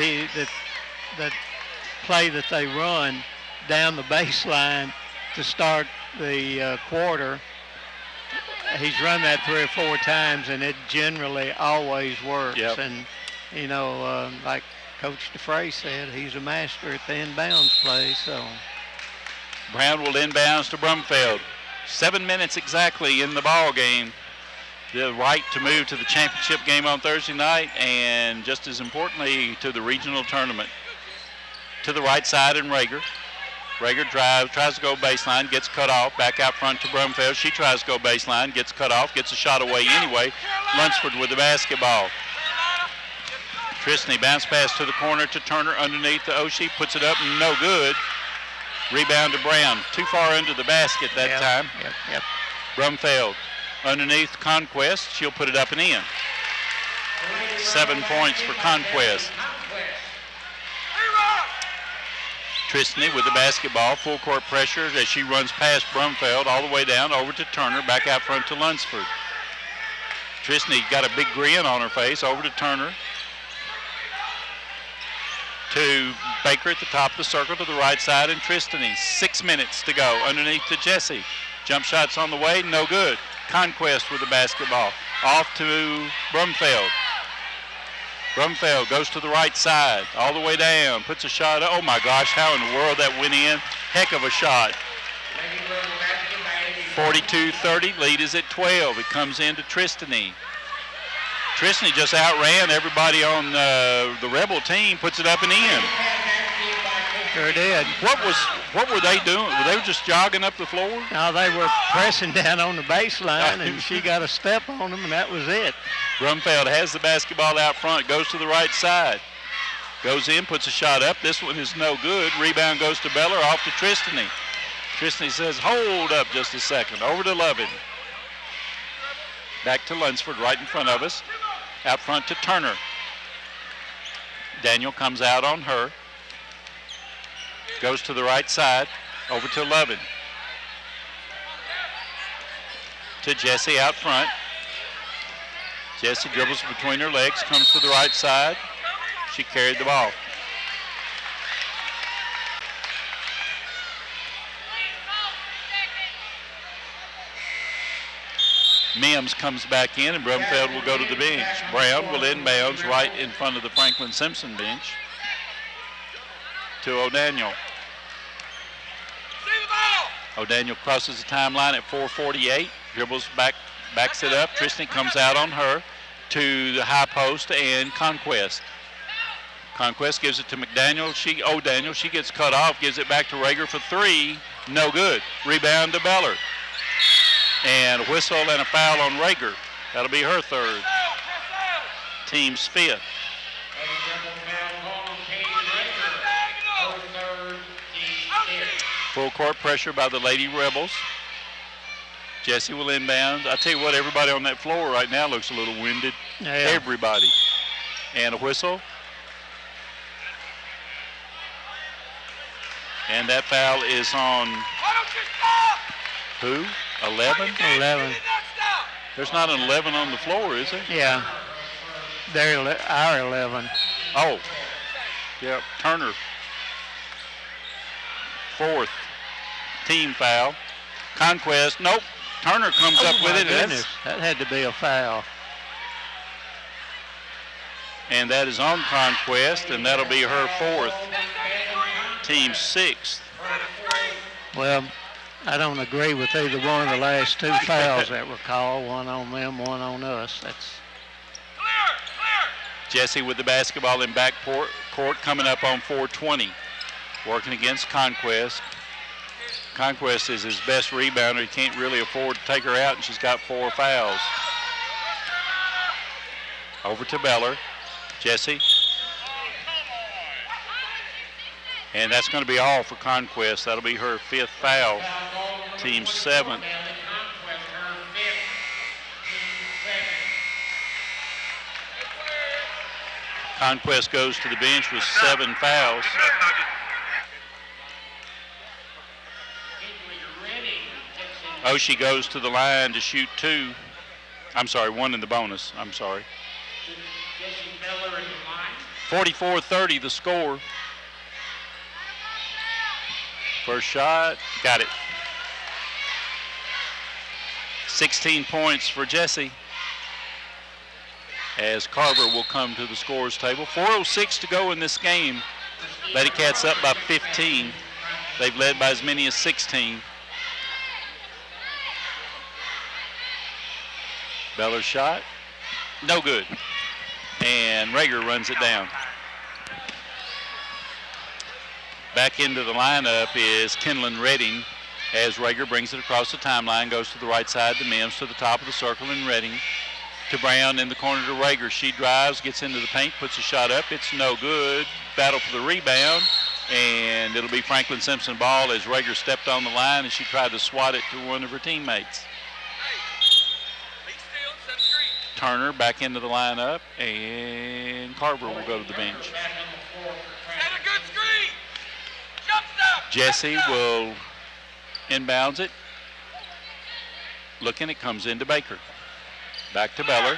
S3: play that they run down the baseline to start the quarter, he's run that 3 or 4 times, and it generally always works.
S2: Yep.
S3: And, you know, like Coach DeFrey said, he's a master at the inbounds play. So
S2: Brown will inbounds to Brumfeld. 7 minutes exactly in the ball game. The right to move to the championship game on Thursday night, and just as importantly, to the regional tournament. To the right side, and Rager. Rager drives, tries to go baseline, gets cut off, back out front to Brumfeld. She tries to go baseline, gets cut off, gets a shot away anyway. Lunsford with the basketball. Tristany bounce pass to the corner to Turner underneath the Oshie, puts it up, no good. Rebound to Brown, too far under the basket that time.
S3: Yep.
S2: Brumfeld underneath Conquest, she'll put it up and in. 7 points for Conquest. Tristany with the basketball, full court pressure as she runs past Brumfeld all the way down over to Turner, back out front to Lunsford. Tristany got a big grin on her face, over to Turner. To Baker at the top of the circle to the right side, and Tristany. 6 minutes to go, underneath to Jesse. Jump shots on the way, no good. Conquest with the basketball. Off to Brumfeld. Brumfeld goes to the right side, all the way down, puts a shot. Oh my gosh, how in the world that went in. Heck of a shot. 42-30, lead is at 12. It comes into Tristany. Tristany just outran everybody on the Rebel team, puts it up and in.
S3: Sure did.
S2: What were they doing? Were they just jogging up the floor?
S3: Now they were pressing down on the baseline, and she got a step on them, and that was it.
S2: Brumfeld has the basketball out front, goes to the right side. Goes in, puts a shot up. This one is no good. Rebound goes to Beller, off to Tristany. Tristany says, hold up just a second. Over to Lovin. Back to Lunsford, right in front of us. Out front to Turner. Daniel comes out on her. Goes to the right side, over to Lovin. To Jesse out front. Jesse dribbles between her legs, comes to the right side. She carried the ball. Mims comes back in, and Brumfeld will go to the bench. Brown will inbounds right in front of the Franklin Simpson bench to O'Daniel. O'Daniel crosses the timeline at 4:48, dribbles back, backs it up. Tristany comes out on her to the high post, and Conquest. Conquest gives it to O'Daniel. She gets cut off, gives it back to Rager for 3. No good. Rebound to Beller. And a whistle and a foul on Rager. That'll be her third. Team's fifth. Full court pressure by the Lady Rebels. Jesse will inbound. I tell you what, everybody on that floor right now looks a little winded.
S3: Yeah.
S2: Everybody. And a whistle. And that foul is on who? 11?
S3: 11.
S2: There's not an 11 on the floor, is there?
S3: Yeah. They're our 11.
S2: Oh. Yep. Turner. Fourth. Team foul. Conquest. Nope. Turner comes up with it.
S3: Goodness, that had to be a foul.
S2: And that is on Conquest, and that'll be her fourth. Team sixth.
S3: Well, I don't agree with either one of the last two fouls that were called, one on them, one on us. That's
S2: Jesse with the basketball in back court coming up on 4:20. Working against Conquest. Conquest is his best rebounder. He can't really afford to take her out, and she's got 4 fouls. Over to Beller. Jesse. And that's going to be all for Conquest. That'll be her 5th foul. Team 7th. Conquest goes to the bench with 7 fouls. Oshie goes to the line to shoot 2. I'm sorry, 1 in the bonus. I'm sorry. 44-30 the score. First shot, got it. 16 points for Jesse. As Carver will come to the scorers table. 4:06 to go in this game. Ladycats up by 15. They've led by as many as 16. Beller's shot, no good. And Rager runs it down. Back into the lineup is Kenlin Redding as Rager brings it across the timeline, goes to the right side to Mims, to the top of the circle, and Redding to Brown in the corner to Rager. She drives, gets into the paint, puts a shot up. It's no good. Battle for the rebound, and it'll be Franklin Simpson ball as Rager stepped on the line and she tried to swat it to one of her teammates. Turner back into the lineup, and Carver will go to the bench. Jesse will inbounds it. Looking, it comes into Baker. Back to Beller.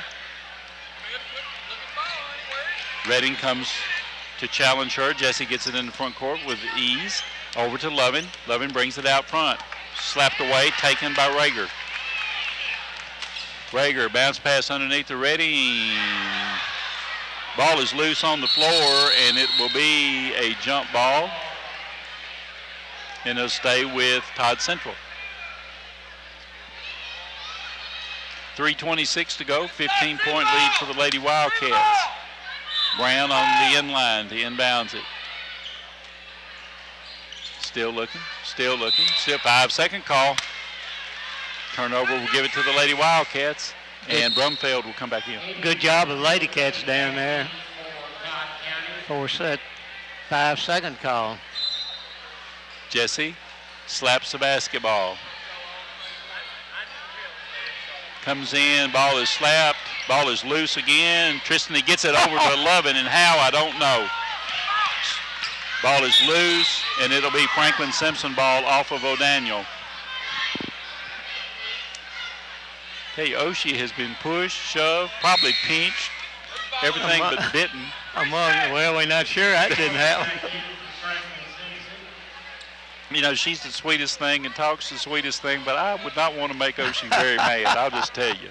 S2: Redding comes to challenge her. Jesse gets it in the front court with ease. Over to Lovin. Lovin brings it out front. Slapped away, taken by Rager. Rager, bounce pass underneath the Redding. Ball is loose on the floor, and it will be a jump ball. And it'll stay with Todd Central. 3:26 to go, 15-point lead for the Lady Wildcats. Brown on the inline, he inbounds it. Still looking, still 5-second call. Turnover will give it to the Lady Wildcats, and Brumfeld will come back in.
S3: good job of Ladycats down there. Force that 5-second call.
S2: Jesse slaps the basketball. Comes in, ball is slapped, ball is loose again. Tristan gets it over to Lovin, and how, I don't know. Ball is loose, and it'll be Franklin Simpson ball off of O'Daniel. Hey, Oshie has been pushed, shoved, probably pinched, everything but bitten.
S3: Well, we're not sure that didn't happen.
S2: You know, she's the sweetest thing and talks the sweetest thing, but I would not want to make Oshie very mad, I'll just tell you.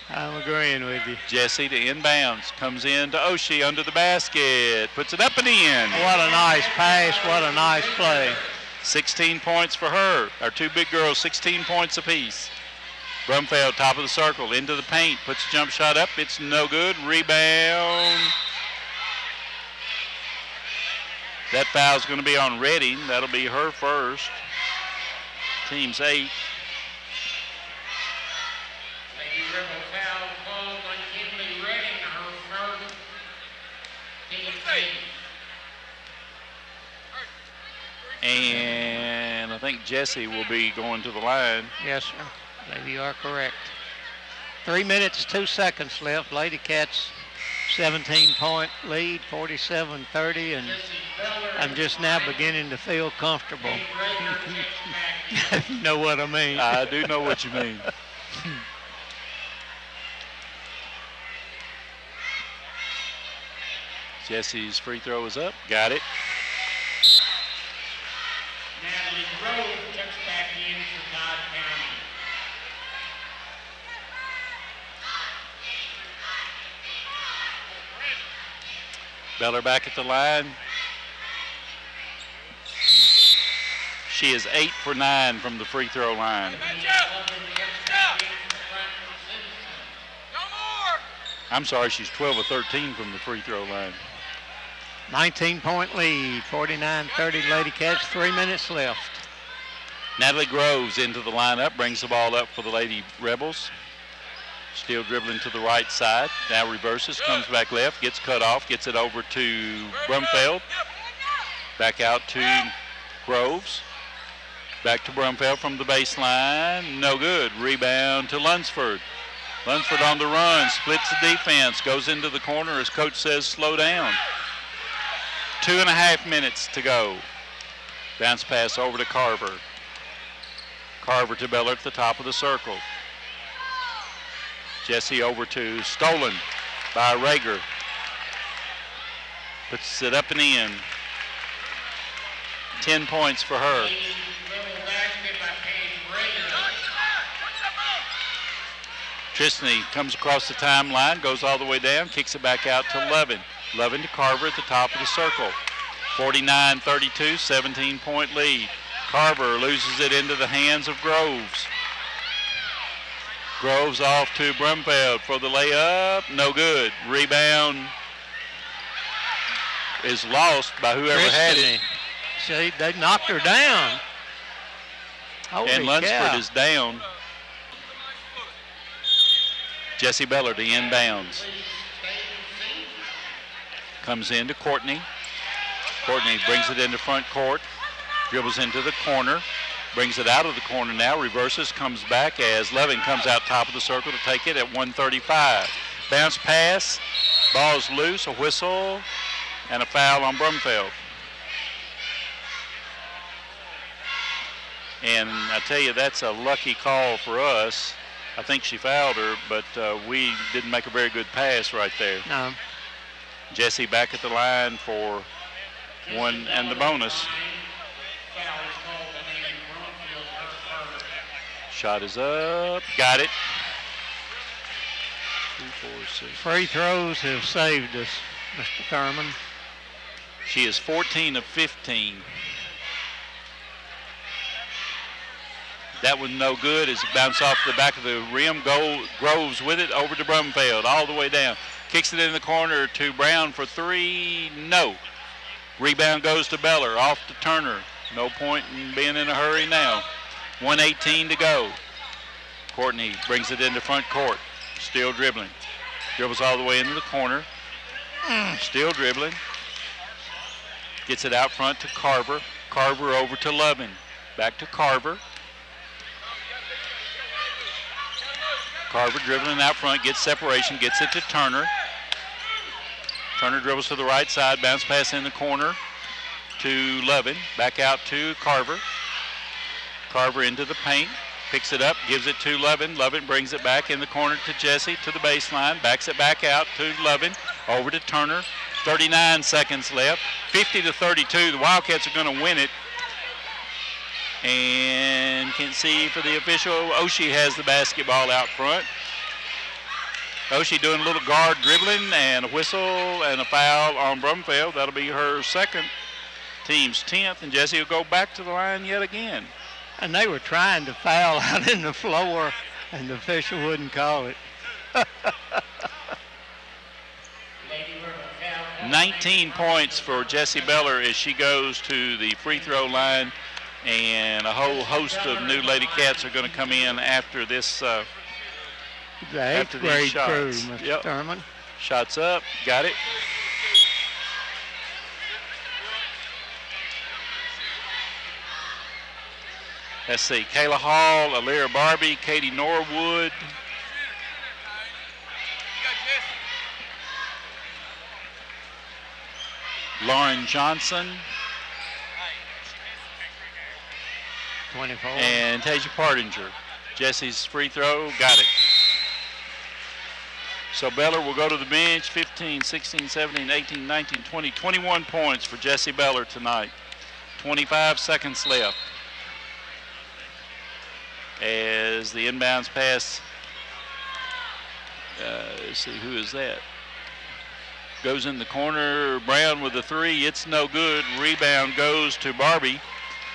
S3: I'm agreeing with you.
S2: Jesse to inbounds, comes in to Oshie under the basket, puts it up and in.
S3: What a nice pass, what a nice play.
S2: 16 points for her. Our two big girls, 16 points apiece. Brumfeld, top of the circle, into the paint, puts a jump shot up, it's no good, rebound. That foul's going to be on Redding. That'll be her first. Team's 8.
S1: Lady Rebel foul called on Kinley Redding, her first. Team's 8.
S2: And I think Jesse will be going to the line.
S3: Yes, sir. I believe you are correct. 3 minutes, 2 seconds left. Ladycats 17-point lead, 47-30, and I'm just now beginning to feel comfortable. You know what I mean?
S2: I do know what you mean. Jesse's free throw is up. Got it.
S1: Natalie Grove checks back in for Todd County.
S2: Beller back at the line. She is 8 for 9 from the free throw line. I'm sorry, she's 12 or 13 from the free throw line.
S3: 19-point lead, 49-30 Ladycats, 3 minutes left.
S2: Natalie Groves into the lineup, brings the ball up for the Lady Rebels. Still dribbling to the right side. Now reverses, comes back left, gets cut off, gets it over to Brumfeld. Back out to Groves. Back to Brumfeld from the baseline. No good. Rebound to Lunsford. Lunsford on the run, splits the defense, goes into the corner as coach says slow down. 2.5 minutes to go. Bounce pass over to Carver. Carver to Beller at the top of the circle. Jesse over to Stolen by Rager. Puts it up and in. 10 points for her. Tristany comes across the timeline, goes all the way down, kicks it back out to Levin. Levin to Carver at the top of the circle. 49-32, 17-point lead. Carver loses it into the hands of Groves. Groves off to Brumfeld for the layup. No good. Rebound is lost by whoever had it.
S3: See, they knocked her down. Holy
S2: And Lunsford
S3: cow.
S2: is down. Jesse Beller to inbounds. Comes into Courtney. Courtney brings it into front court. Dribbles into the corner. Brings it out of the corner now. Reverses, comes back as Levin comes out top of the circle to take it at 1:35. Bounce pass. Ball's loose. A whistle. And a foul on Brumfeld. And I tell you, that's a lucky call for us. I think she fouled her, but we didn't make a very good pass right there.
S3: No.
S2: Jesse back at the line for one and the bonus. Shot is up. Got it. 2, 4, 6.
S3: Free throws have saved us, Mr. Thurman.
S2: She is 14 of 15. That was no good as it bounced off the back of the rim. Groves with it over to Brumfeld all the way down. Kicks it in the corner to Brown for 3. No. Rebound goes to Beller. Off to Turner. No point in being in a hurry now. 1:18 to go. Courtney brings it into front court. Still dribbling. Dribbles all the way into the corner. Still dribbling. Gets it out front to Carver. Carver over to Levin. Back to Carver. Carver dribbling out front, gets separation, gets it to Turner. Turner dribbles to the right side, bounce pass in the corner to Levin. Back out to Carver. Carver into the paint, picks it up, gives it to Levin. Levin brings it back in the corner to Jesse, to the baseline, backs it back out to Levin, over to Turner. 39 seconds left, 50-32. The Wildcats are going to win it. And can't see for the official. Oshie has the basketball out front. Oshie doing a little guard dribbling and a whistle and a foul on Brumfeld. That'll be her second, team's 10th, and Jesse will go back to the line yet again.
S3: And they were trying to foul out in the floor, and the official wouldn't call it.
S2: 19 points for Jessie Beller as she goes to the free throw line And a whole host of new Ladycats are going to come in after this.
S3: The
S2: After
S3: eighth
S2: these
S3: grade
S2: shots.
S3: crew, Mr.
S2: Yep.
S3: Thurman.
S2: Shots up, got it. Let's see, Kayla Hall, Alira Barbie, Katie Norwood. Lauren Johnson
S3: 24.
S2: and Tasia Partinger. Jesse's free throw, got it. So Beller will go to the bench, 15, 16, 17, 18, 19, 20, 21 points for Jesse Beller tonight. 25 seconds left. As the inbounds pass, let's see, who is that? Goes in the corner, Brown with the three, it's no good. Rebound goes to Barbie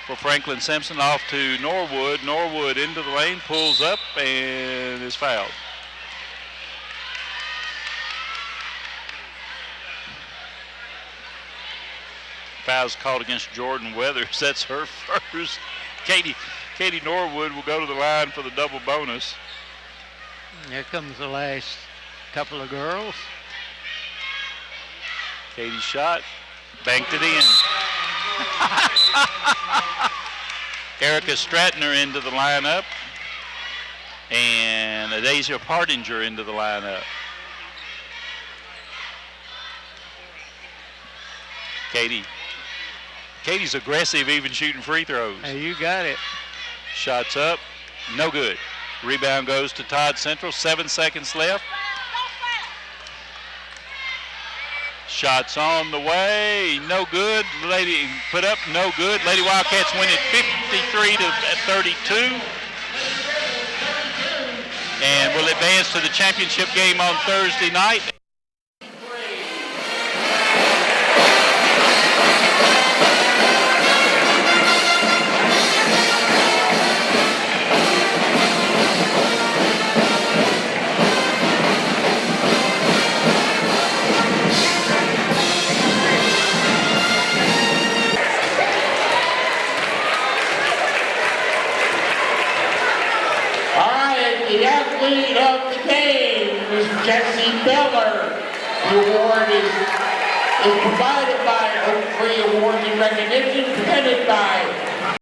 S2: for Franklin Simpson, off to Norwood. Norwood into the lane, pulls up, and is fouled. Foul's called against Jordan Weathers. That's her first. Katie Norwood will go to the line for the double bonus.
S3: Here comes the last couple of girls.
S2: Katie's shot, banked it in. Erica Stratner into the lineup, and Adasia Partinger into the lineup. Katie's aggressive, even shooting free throws.
S3: Hey, you got it.
S2: Shots up, no good. Rebound goes to Todd Central, 7 seconds left. Shots on the way, no good. Lady put up, no good. Lady Wildcats win it 53-32. And will advance to the championship game on Thursday night.
S1: The athlete of the game is Jesse Beller. The award is provided by Oak Tree Awards and Recognition, presented by